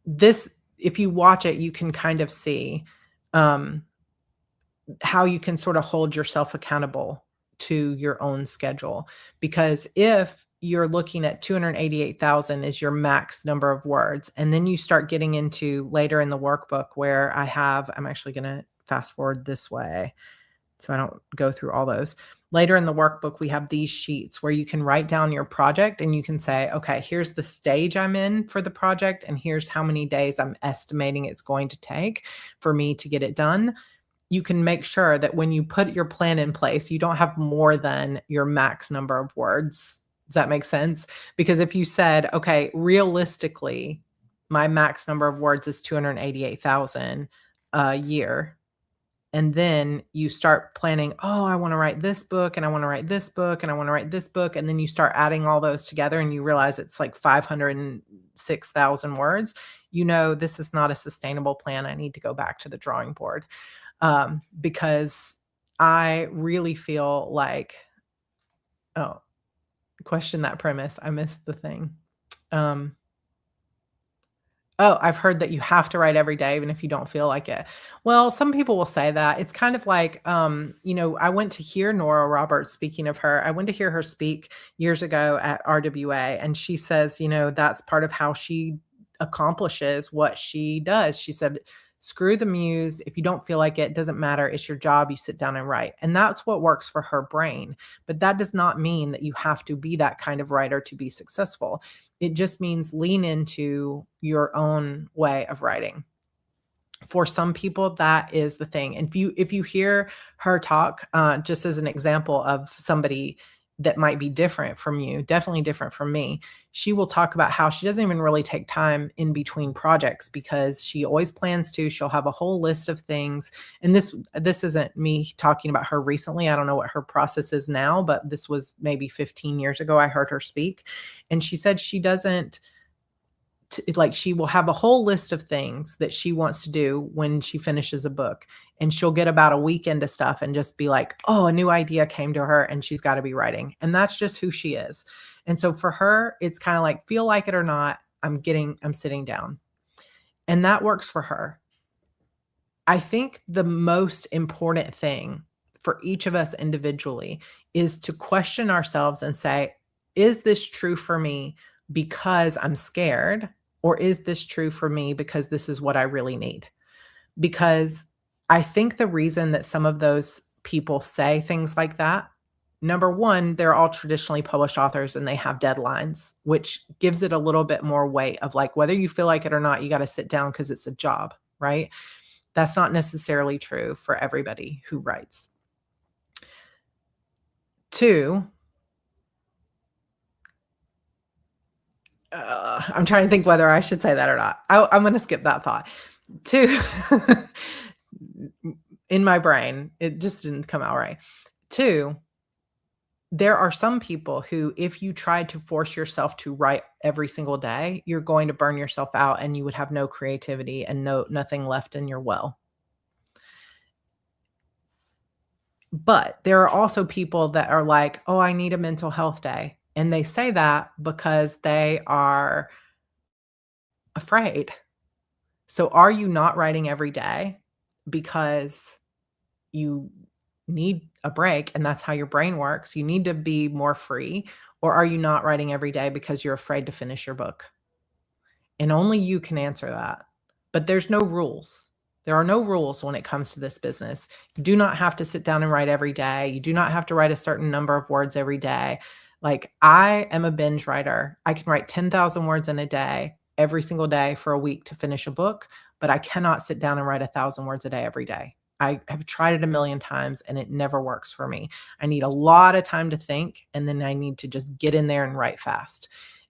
this, if you watch it, you can kind of see how you can sort of hold yourself accountable to your own schedule. Because if you're looking at 288,000 as your max number of words, and then you start getting into later in the workbook where I'm actually going to fast forward this way so I don't go through all those. Later in the workbook, we have these sheets where you can write down your project and you can say, okay, here's the stage I'm in for the project, and here's how many days I'm estimating it's going to take for me to get it done. You can make sure that when you put your plan in place, you don't have more than your max number of words. Does that make sense? Because if you said, okay, realistically, my max number of words is 288,000 a year, and then you start planning, oh, I want to write this book, and I want to write this book, and I want to write this book, and then you start adding all those together and you realize it's like 506,000 words, this is not a sustainable plan. I need to go back to the drawing board. Because I really feel like, question that premise. I missed the thing. I've heard that you have to write every day, even if you don't feel like it. Well, some people will say that. It's kind of like, I went to hear Nora Roberts, speaking of her, I went to hear her speak years ago at RWA, and she says, that's part of how she accomplishes what she does. She said, screw the muse. If you don't feel like it, doesn't matter. It's your job. You sit down and write. And that's what works for her brain. But that does not mean that you have to be that kind of writer to be successful. It just means lean into your own way of writing. For some people, that is the thing. And if you hear her talk, just as an example of somebody that might be different from you, definitely different from me, she will talk about how she doesn't even really take time in between projects because she always plans to. She'll have a whole list of things. And this isn't me talking about her recently. I don't know what her process is now, but this was maybe 15 years ago I heard her speak. And she said she doesn't, she will have a whole list of things that she wants to do when she finishes a book, and she'll get about a week into stuff and just be like, oh, a new idea came to her and she's got to be writing. And that's just who she is. And so for her, it's kind of like, feel like it or not, I'm sitting down, and that works for her. I think the most important thing for each of us individually is to question ourselves and say, is this true for me because I'm scared? Or is this true for me because this is what I really need? Because I think the reason that some of those people say things like that, number one, they're all traditionally published authors and they have deadlines, which gives it a little bit more weight of like, whether you feel like it or not, you got to sit down because it's a job, right? That's not necessarily true for everybody who writes. 2, I'm trying to think whether I should say that or not. I'm going to skip that thought. 2, in my brain, it just didn't come out right. 2, there are some people who, if you tried to force yourself to write every single day, you're going to burn yourself out and you would have no creativity and nothing left in your well. But there are also people that are like, "Oh, I need a mental health day." And they say that because they are afraid. So are you not writing every day because you need a break and that's how your brain works? You need to be more free. Or are you not writing every day because you're afraid to finish your book? And only you can answer that. But there's no rules. There are no rules when it comes to this business. You do not have to sit down and write every day. You do not have to write a certain number of words every day. Like, I am a binge writer. I can write 10,000 words in a day, every single day for a week to finish a book, but I cannot sit down and write 1,000 words a day every day. I have tried it a million times and it never works for me. I need a lot of time to think, and then I need to just get in there and write fast.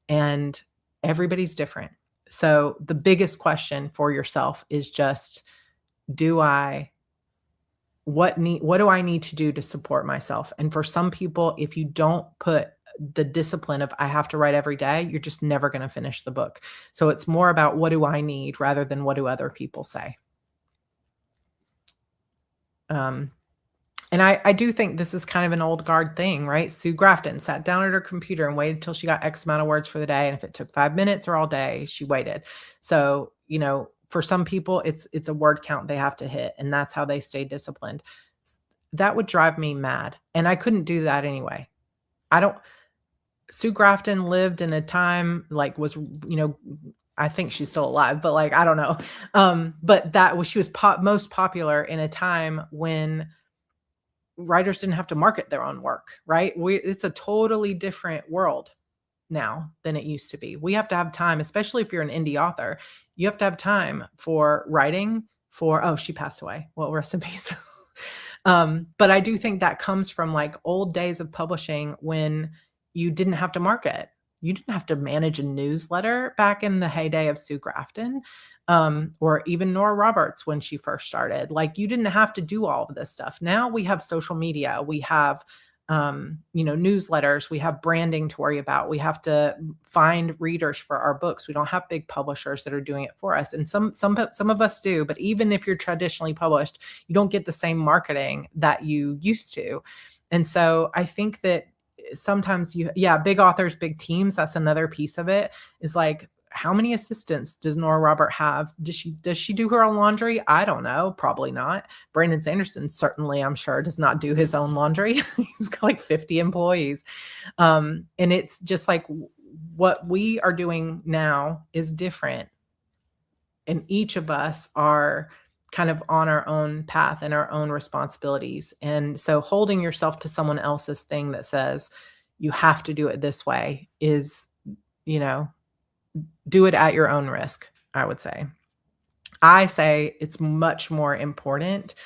And everybody's different. So the biggest question for yourself is just, what do I need to do to support myself? And for some people, if you don't put the discipline of I have to write every day, you're just never going to finish the book. So it's more about what do I need rather than what do other people say. And I do think this is kind of an old guard thing, right? Sue Grafton sat down at her computer and waited till she got X amount of words for the day. And if it took 5 minutes or all day, she waited. So, for some people, it's a word count they have to hit, and that's how they stay disciplined. That would drive me mad. And I couldn't do that anyway. Sue Grafton lived in a time I think she's still alive, but I don't know. But she was most popular in a time when writers didn't have to market their own work, right? It's a totally different world now than it used to be. We have to have time, especially if you're an indie author, you have to have time for writing she passed away. Well, rest in peace. But I do think that comes from old days of publishing when you didn't have to market. You didn't have to manage a newsletter back in the heyday of Sue Grafton, or even Nora Roberts when she first started. You didn't have to do all of this stuff. Now we have social media, we have newsletters, we have branding to worry about. We have to find readers for our books. We don't have big publishers that are doing it for us. And some of us do, but even if you're traditionally published, you don't get the same marketing that you used to. And so I think that sometimes big authors, big teams, that's another piece of it, is how many assistants does Nora Robert have? Does she do her own laundry? I don't know. Probably not. Brandon Sanderson certainly, I'm sure, does not do his own laundry. He's got 50 employees. And it's just what we are doing now is different. And each of us are kind of on our own path and our own responsibilities. And so holding yourself to someone else's thing that says you have to do it this way is, do it at your own risk, I would say. I say it's much more important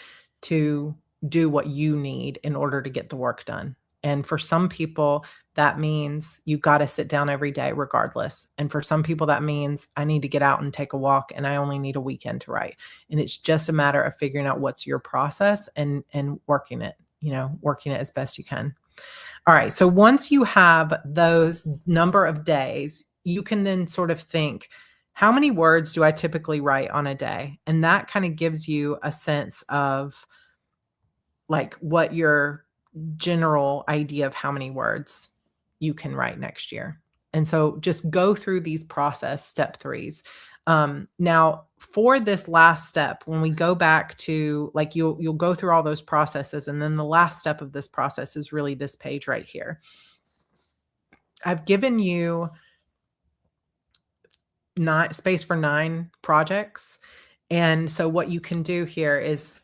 to do what you need in order to get the work done. And for some people, that means you got to sit down every day regardless. And for some people, that means I need to get out and take a walk and I only need a weekend to write. And it's just a matter of figuring out what's your process and working it as best you can. All right. So once you have those number of days, you can then sort of think, how many words do I typically write on a day? And that kind of gives you a sense of what your general idea of how many words you can write next year. And so just go through these step 3s. Now for this last step, when we go back to you'll go through all those processes. And then the last step of this process is really this page right here. I've given you space for 9 projects. And so what you can do here is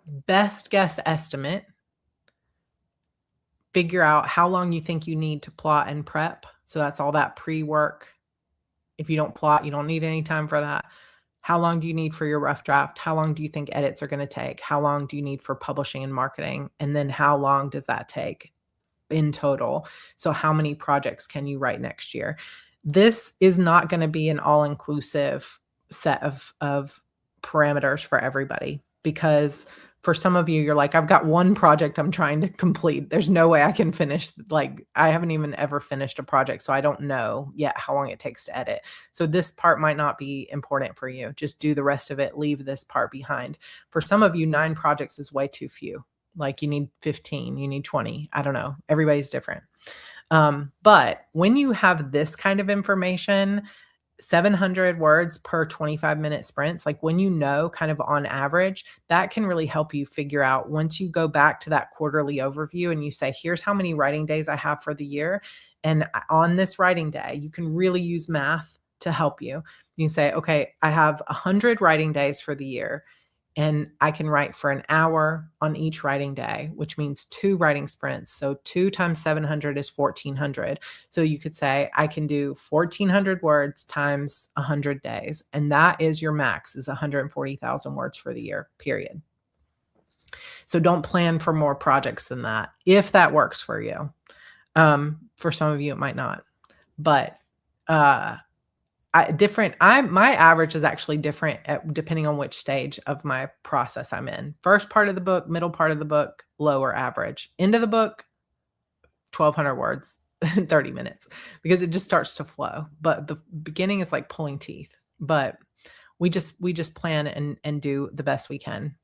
best guess estimate, figure out how long you think you need to plot and prep. So that's all that pre-work. If you don't plot, you don't need any time for that. How long do you need for your rough draft? How long do you think edits are going to take? How long do you need for publishing and marketing? And then how long does that take in total. So how many projects can you write next year? This is not going to be an all-inclusive set of parameters for everybody, because for some of you, you're like, I've got one project I'm trying to complete. There's no way I can finish. Like, I haven't even ever finished a project, so I don't know yet how long it takes to edit. So this part might not be important for you. Just do the rest of it. Leave this part behind. For some of you, 9 projects is way too few. Like, you need 15, you need 20. I don't know. Everybody's different. But when you have this kind of information, 700 words per 25-minute sprints, like when you know kind of on average, that can really help you figure out, once you go back to that quarterly overview and you say, here's how many writing days I have for the year. And on this writing day, you can really use math to help you. You can say, okay, I have 100 writing days for the year, and I can write for an hour on each writing day, which means 2 writing sprints. So 2 times 700 is 1,400. So you could say, I can do 1,400 words times 100 days. And that is your max, is 140,000 words for the year, period. So don't plan for more projects than that, if that works for you. For some of you, it might not. But my average is actually different depending on which stage of my process I'm in. First part of the book, middle part of the book, lower average. End of the book, 1,200 words in 30 minutes, because it just starts to flow. But the beginning is like pulling teeth. But we just plan and do the best we can.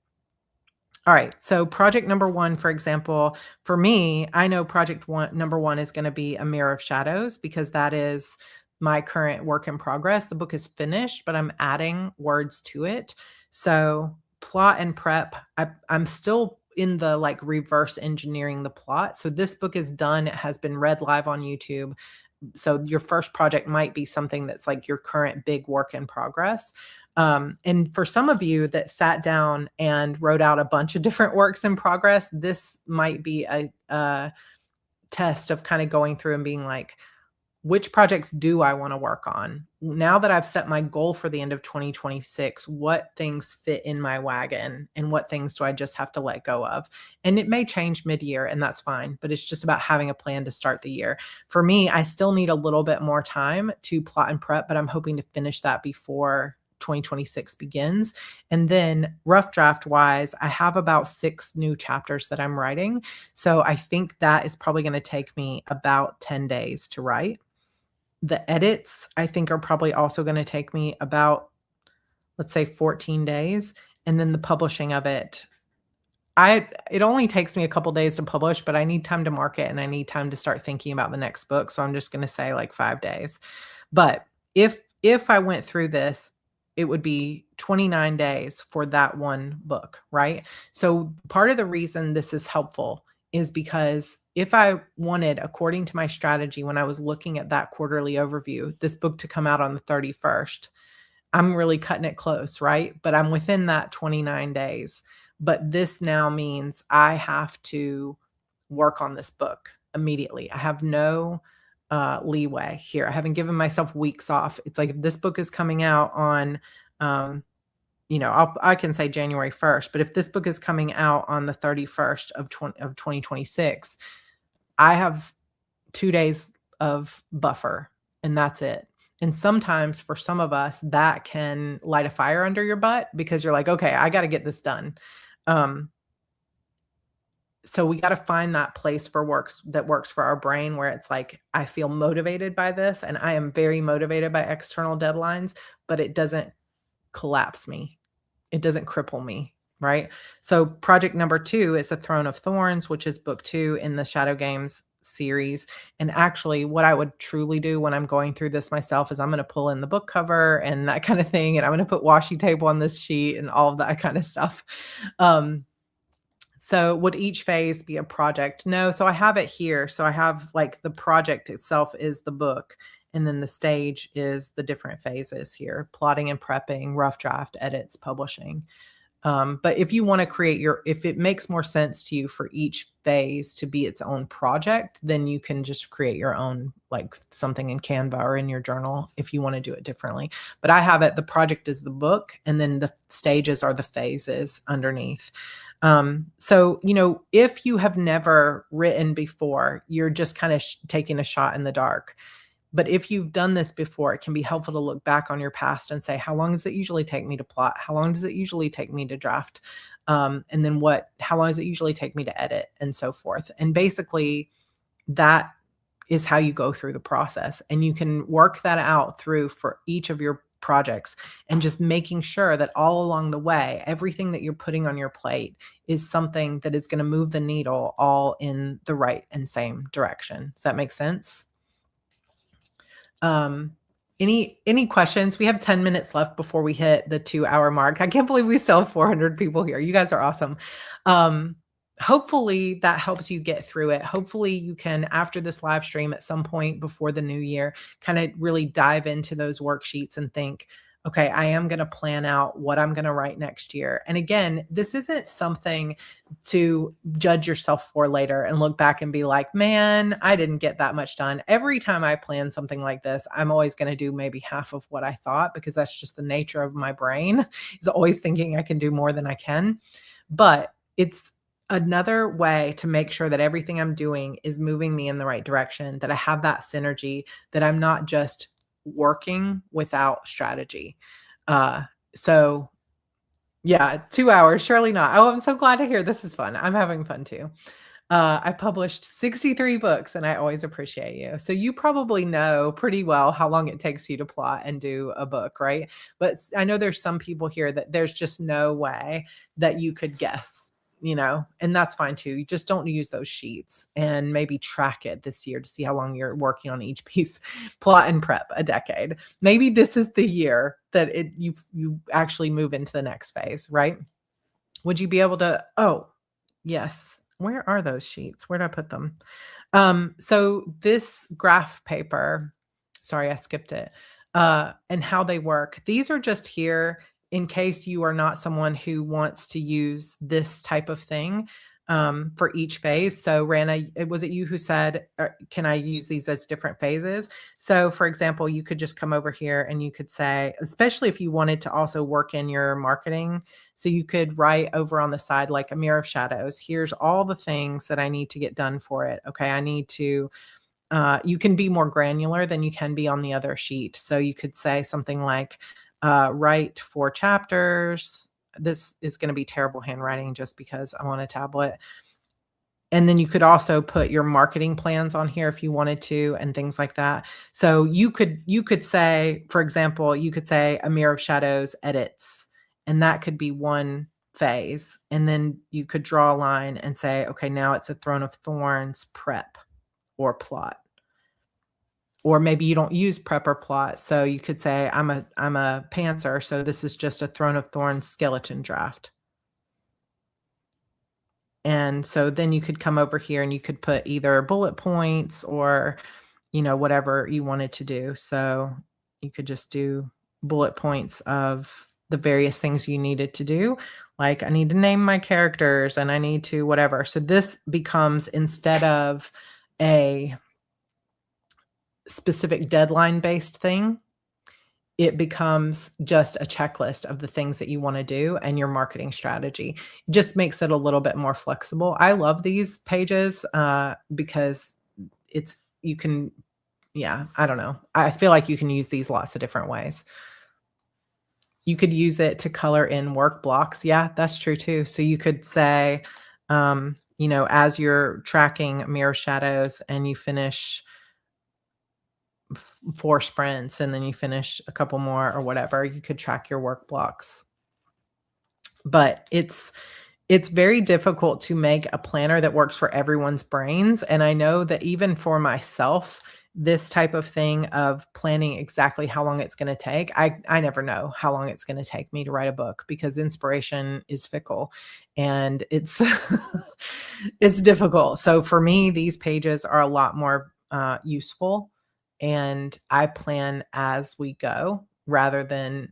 All right. So project number 1, for example, for me, I know number 1 is going to be A Mirror of Shadows, because that is my current work in progress. The book is finished, but I'm adding words to it. So plot and prep, I'm still in the like reverse engineering the plot. So this book is done. It has been read live on YouTube. So your first project might be something that's like your current big work in progress. And for some of you that sat down and wrote out a bunch of different works in progress, this might be a test of kind of going through and being like, which projects do I want to work on? Now that I've set my goal for the end of 2026, what things fit in my wagon and what things do I just have to let go of? And it may change mid-year, and that's fine, but it's just about having a plan to start the year. For me, I still need a little bit more time to plot and prep, but I'm hoping to finish that before 2026 begins. And then rough draft wise, I have about 6 new chapters that I'm writing. So I think that is probably going to take me about 10 days to write. The edits, I think, are probably also going to take me about, let's say, 14 days. And then the publishing of it, it only takes me a couple days to publish, but I need time to market and I need time to start thinking about the next book. So I'm just going to say like 5 days. But if I went through this, it would be 29 days for that one book, right? So part of the reason this is helpful is because if I wanted, according to my strategy, when I was looking at that quarterly overview, this book to come out on the 31st, I'm really cutting it close, right? But I'm within that 29 days. But this now means I have to work on this book immediately. I have no leeway here. I haven't given myself weeks off. It's like, if this book is coming out on, I can say January 1st, but if this book is coming out on the 31st of 2026, I have 2 days of buffer, and that's it. And sometimes for some of us, that can light a fire under your butt, because you're like, okay, I got to get this done. So we got to find that place that works for our brain, where it's like, I feel motivated by this, and I am very motivated by external deadlines, but it doesn't collapse me. It doesn't cripple me, right? So project number 2 is A Throne of Thorns, which is book 2 in the Shadow Games series. And actually, what I would truly do when I'm going through this myself is I'm going to pull in the book cover and that kind of thing, and I'm going to put washi tape on this sheet and all of that kind of stuff. So would each phase be a project? No. So I have it here. So I have like the project itself is the book, and then the stage is the different phases here: plotting and prepping, rough draft, edits, publishing. But if you want to create if it makes more sense to you for each phase to be its own project, then you can just create your own, like something in Canva or in your journal if you want to do it differently. But I have it, the project is the book, and then the stages are the phases underneath. So, if you have never written before, you're just kind of taking a shot in the dark. But if you've done this before, it can be helpful to look back on your past and say, how long does it usually take me to plot? How long does it usually take me to draft? And then how long does it usually take me to edit, and so forth? And basically that is how you go through the process, and you can work that out through for each of your projects, and just making sure that all along the way, everything that you're putting on your plate is something that is going to move the needle all in the right and same direction. Does that make sense? Any questions? We have 10 minutes left before we hit the 2-hour mark. I can't believe we still have 400 people here. You guys are awesome. Hopefully that helps you get through it. Hopefully you can, after this live stream at some point before the new year, kind of really dive into those worksheets and think, okay, I am going to plan out what I'm going to write next year. And again, this isn't something to judge yourself for later and look back and be like, man, I didn't get that much done. Every time I plan something like this, I'm always going to do maybe half of what I thought, because that's just the nature of my brain, is always thinking I can do more than I can. But it's another way to make sure that everything I'm doing is moving me in the right direction, that I have that synergy, that I'm not just working without strategy. So yeah, 2 hours, surely not. Oh, I'm so glad to hear this is fun. I'm having fun too. I published 63 books, and I always appreciate you. So you probably know pretty well how long it takes you to plot and do a book, right? But I know there's some people here that there's just no way that you could guess, and that's fine too. You just don't use those sheets, and maybe track it this year to see how long you're working on each piece. Plot and prep a decade. Maybe this is the year that you actually move into the next phase, right? Would you be able to, oh, yes. Where are those sheets? Where did I put them? So this graph paper, sorry, I skipped it, and how they work. These are just here in case you are not someone who wants to use this type of thing for each phase. So Rana, was it you who said, can I use these as different phases? So for example, you could just come over here and you could say, especially if you wanted to also work in your marketing, so you could write over on the side, like a mirror of shadows. Here's all the things that I need to get done for it. Okay, I need to, you can be more granular than you can be on the other sheet. So you could say something like, write 4 chapters. This is going to be terrible handwriting just because I'm on a tablet. And then you could also put your marketing plans on here if you wanted to, and things like that. So you could say, for example, you could say a mirror of shadows edits, and that could be one phase. And then you could draw a line and say, okay, now it's a throne of thorns prep or plot. Or maybe you don't use prep or plot. So you could say, I'm a pantser, so this is just a Throne of Thorns skeleton draft. And so then you could come over here and you could put either bullet points or, whatever you wanted to do. So you could just do bullet points of the various things you needed to do. Like, I need to name my characters and I need to whatever. So this becomes, instead of a specific deadline-based thing, it becomes just a checklist of the things that you want to do and your marketing strategy. It just makes it a little bit more flexible. I love these pages because I don't know. I feel like you can use these lots of different ways. You could use it to color in work blocks. Yeah, that's true too. So you could say, as you're tracking mirror shadows and you finish 4 sprints and then you finish a couple more or whatever, you could track your work blocks. But it's very difficult to make a planner that works for everyone's brains. And I know that even for myself, this type of thing of planning exactly how long it's going to take, I never know how long it's going to take me to write a book, because inspiration is fickle and it's it's difficult. So for me, these pages are a lot more useful. And I plan as we go. rather than,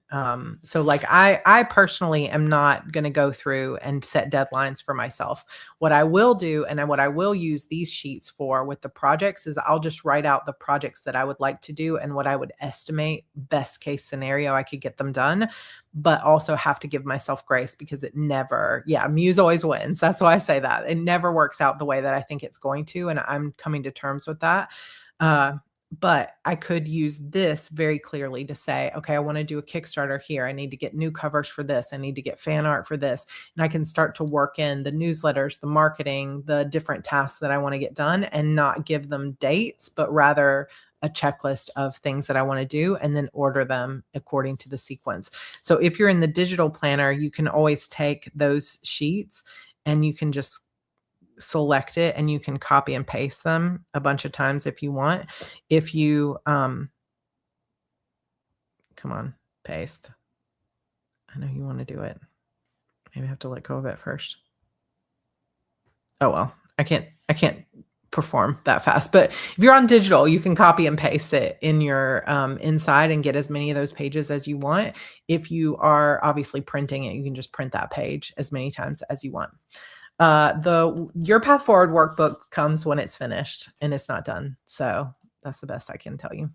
so like I personally am not going to go through and set deadlines for myself. What I will do, and what I will use these sheets for with the projects, is I'll just write out the projects that I would like to do and what I would estimate best case scenario I could get them done, but also have to give myself grace because it never, yeah, Muse always wins. That's why I say that. It never works out the way that I think it's going to, and I'm coming to terms with that. Uh, but I could use this very clearly to say, okay, I want to do a Kickstarter here. I need to get new covers for this. I need to get fan art for this. And I can start to work in the newsletters, the marketing, the different tasks that I want to get done, and not give them dates, but rather a checklist of things that I want to do and then order them according to the sequence. So if you're in the digital planner, you can always take those sheets and you can just select it and you can copy and paste them a bunch of times if you want. If you, come on, paste. I know you want to do it. Maybe I have to let go of it first. Oh, well, I can't perform that fast, but if you're on digital, you can copy and paste it in your, inside and get as many of those pages as you want. If you are obviously printing it, you can just print that page as many times as you want. Your Path Forward workbook comes when it's finished and it's not done. So that's the best I can tell you.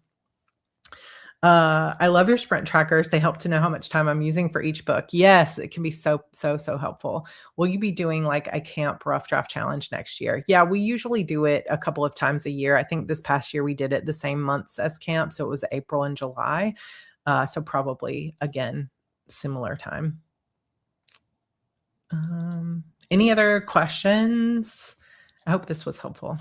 I love your sprint trackers. They help to know how much time I'm using for each book. Yes, it can be so helpful. Will you be doing like a camp rough draft challenge next year? Yeah, we usually do it a couple of times a year. I think this past year we did it the same months as camp. So it was April and July. So probably again, similar time. Any other questions? I hope this was helpful.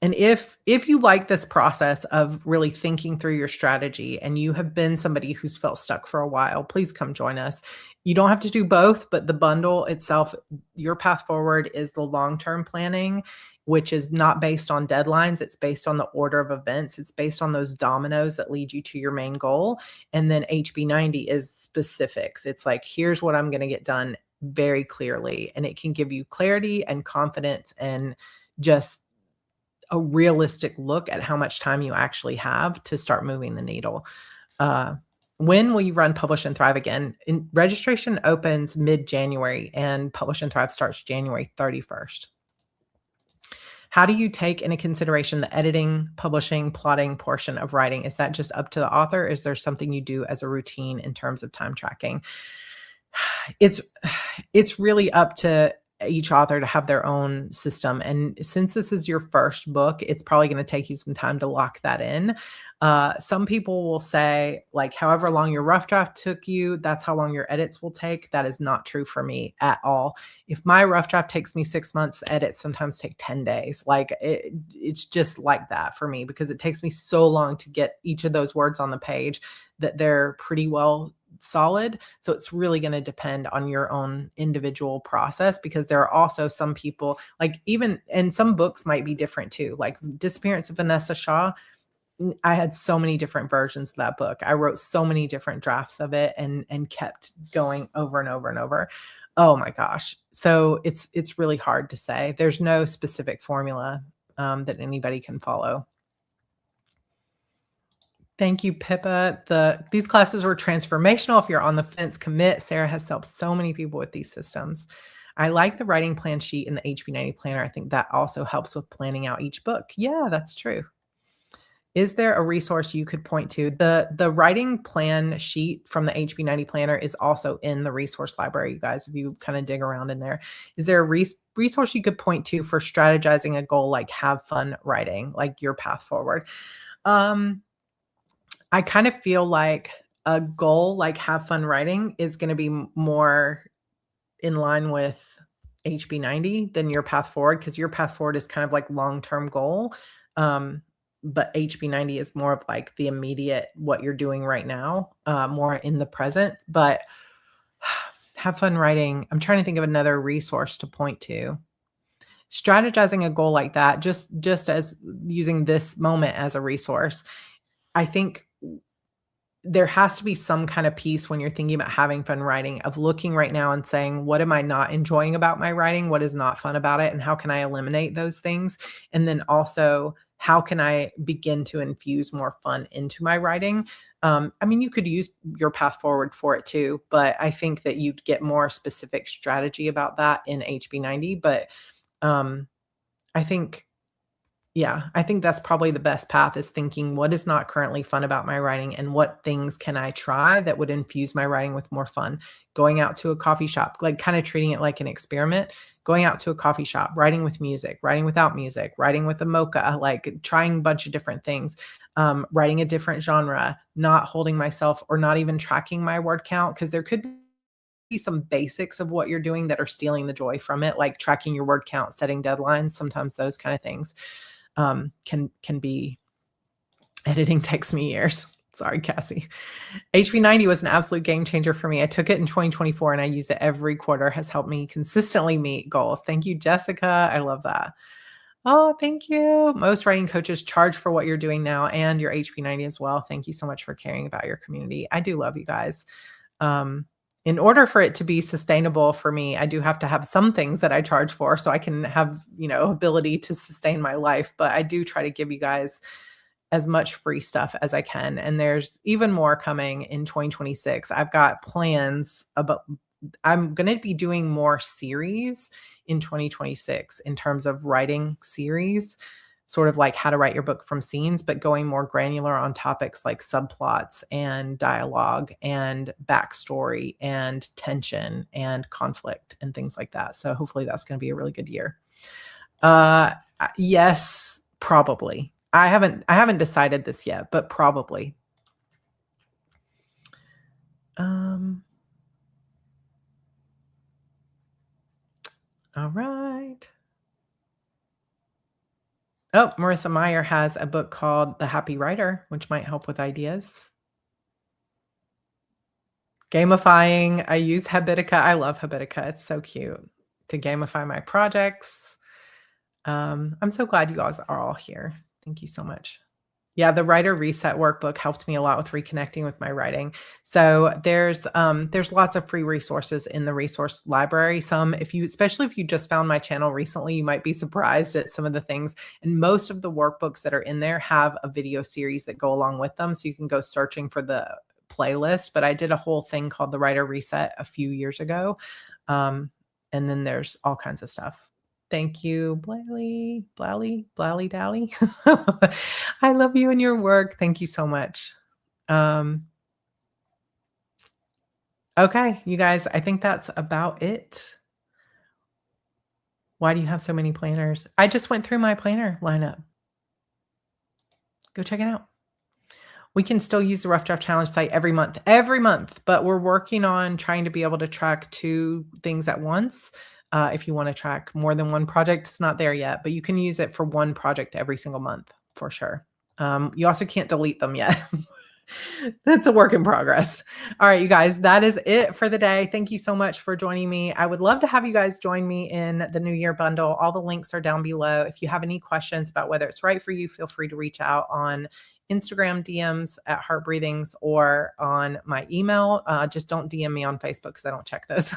And if you like this process of really thinking through your strategy and you have been somebody who's felt stuck for a while, please come join us. You don't have to do both, but the bundle itself, Your Path Forward, is the long-term planning, which is not based on deadlines. It's based on the order of events. It's based on those dominoes that lead you to your main goal. And then HB90 is specifics. It's like, here's what I'm going to get done very clearly. And it can give you clarity and confidence and just a realistic look at how much time you actually have to start moving the needle. When will you run Publish and Thrive again? Registration opens mid-January and Publish and Thrive starts January 31st. How do you take into consideration the editing, publishing, plotting portion of writing? Is that just up to the author? Is there something you do as a routine in terms of time tracking? It's really up to each author to have their own system. And since this is your first book, it's probably going to take you some time to lock that in. Some people will say, like, however long your rough draft took you, that's how long your edits will take. That is not true for me at all. If my rough draft takes me 6 months, the edits sometimes take 10 days. Like it's just like that for me because it takes me so long to get each of those words on the page that they're pretty well solid. So it's really going to depend on your own individual process because there are also some people like even, and some books might be different too. Like Disappearance of Vanessa Shaw. I had so many different versions of that book. I wrote so many different drafts of it and kept going over and over and over. Oh my gosh. So it's really hard to say. There's no specific formula that anybody can follow. Thank you, Pippa. These classes were transformational. If you're on the fence, commit. Sarah has helped so many people with these systems. I like the writing plan sheet in the HB90 planner. I think that also helps with planning out each book. Yeah, that's true. Is there a resource you could point to? The writing plan sheet from the HB90 planner is also in the resource library, you guys, if you kind of dig around in there. Is there a resource you could point to for strategizing a goal like have fun writing, like Your Path Forward? I kind of feel like a goal like have fun writing is going to be more in line with HB90 than Your Path Forward because Your Path Forward is kind of like long-term goal. But HB90 is more of like the immediate, what you're doing right now, more in the present. But have fun writing. I'm trying to think of another resource to point to. Strategizing a goal like that, just as using this moment as a resource. I think there has to be some kind of piece when you're thinking about having fun writing of looking right now and saying, what am I not enjoying about my writing? What is not fun about it? And how can I eliminate those things? And then also how can I begin to infuse more fun into my writing? I mean, you could use your path forward for it too, but I think that you'd get more specific strategy about that in HB90. But um, I think yeah, I think that's probably the best path, is thinking what is not currently fun about my writing and what things can I try that would infuse my writing with more fun. Going out to a coffee shop, like kind of treating it like an experiment, going out to a coffee shop, writing with music, writing without music, writing with a mocha, like trying a bunch of different things, writing a different genre, not holding myself or not even tracking my word count, because there could be some basics of what you're doing that are stealing the joy from it, like tracking your word count, setting deadlines. Sometimes those kind of things can be. Editing takes me years. Sorry, Cassie. HB90 was an absolute game changer for me. I took it in 2024 and I use it every quarter. Has helped me consistently meet goals. Thank you, Jessica. I love that. Oh, thank you. Most writing coaches charge for what you're doing now and your HB90 as well. Thank you so much for caring about your community. I do love you guys. In order for it to be sustainable for me, I do have to have some things that I charge for so I can have, ability to sustain my life. But I do try to give you guys as much free stuff as I can. And there's even more coming in 2026. I've got plans about, I'm going to be doing more series in 2026 in terms of writing series, sort of like how to write your book from scenes, but going more granular on topics like subplots and dialogue and backstory and tension and conflict and things like that. So hopefully that's going to be a really good year. Yes, probably. I haven't decided this yet, but probably. All right. Oh, Marissa Meyer has a book called The Happy Writer, which might help with ideas. Gamifying. I use Habitica. I love Habitica. It's so cute to gamify my projects. I'm so glad you guys are all here. Thank you so much. Yeah, the Writer Reset workbook helped me a lot with reconnecting with my writing. So there's lots of free resources in the resource library. Especially if you just found my channel recently, you might be surprised at some of the things. And most of the workbooks that are in there have a video series that go along with them. So you can go searching for the playlist. But I did a whole thing called the Writer Reset a few years ago. And then there's all kinds of stuff. Thank you, Blally Dally. I love you and your work. Thank you so much. Okay, you guys, I think that's about it. Why do you have so many planners? I just went through my planner lineup. Go check it out. We can still use the Rough Draft Challenge site every month, but we're working on trying to be able to track 2 things at once. If you want to track more than one project, it's not there yet, but you can use it for one project every single month for sure. You also can't delete them yet. That's a work in progress. All right, you guys, that is it for the day. Thank you so much for joining me. I would love to have you guys join me in the New Year bundle. All the links are down below. If you have any questions about whether it's right for you, feel free to reach out on Instagram DMs at Heart Breathings or on my email. Just don't DM me on Facebook because I don't check those.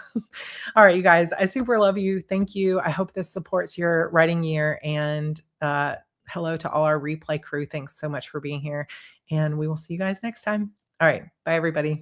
All right, you guys, I super love you. Thank you. I hope this supports your writing year. And hello to all our replay crew. Thanks so much for being here. And we will see you guys next time. All right. Bye, everybody.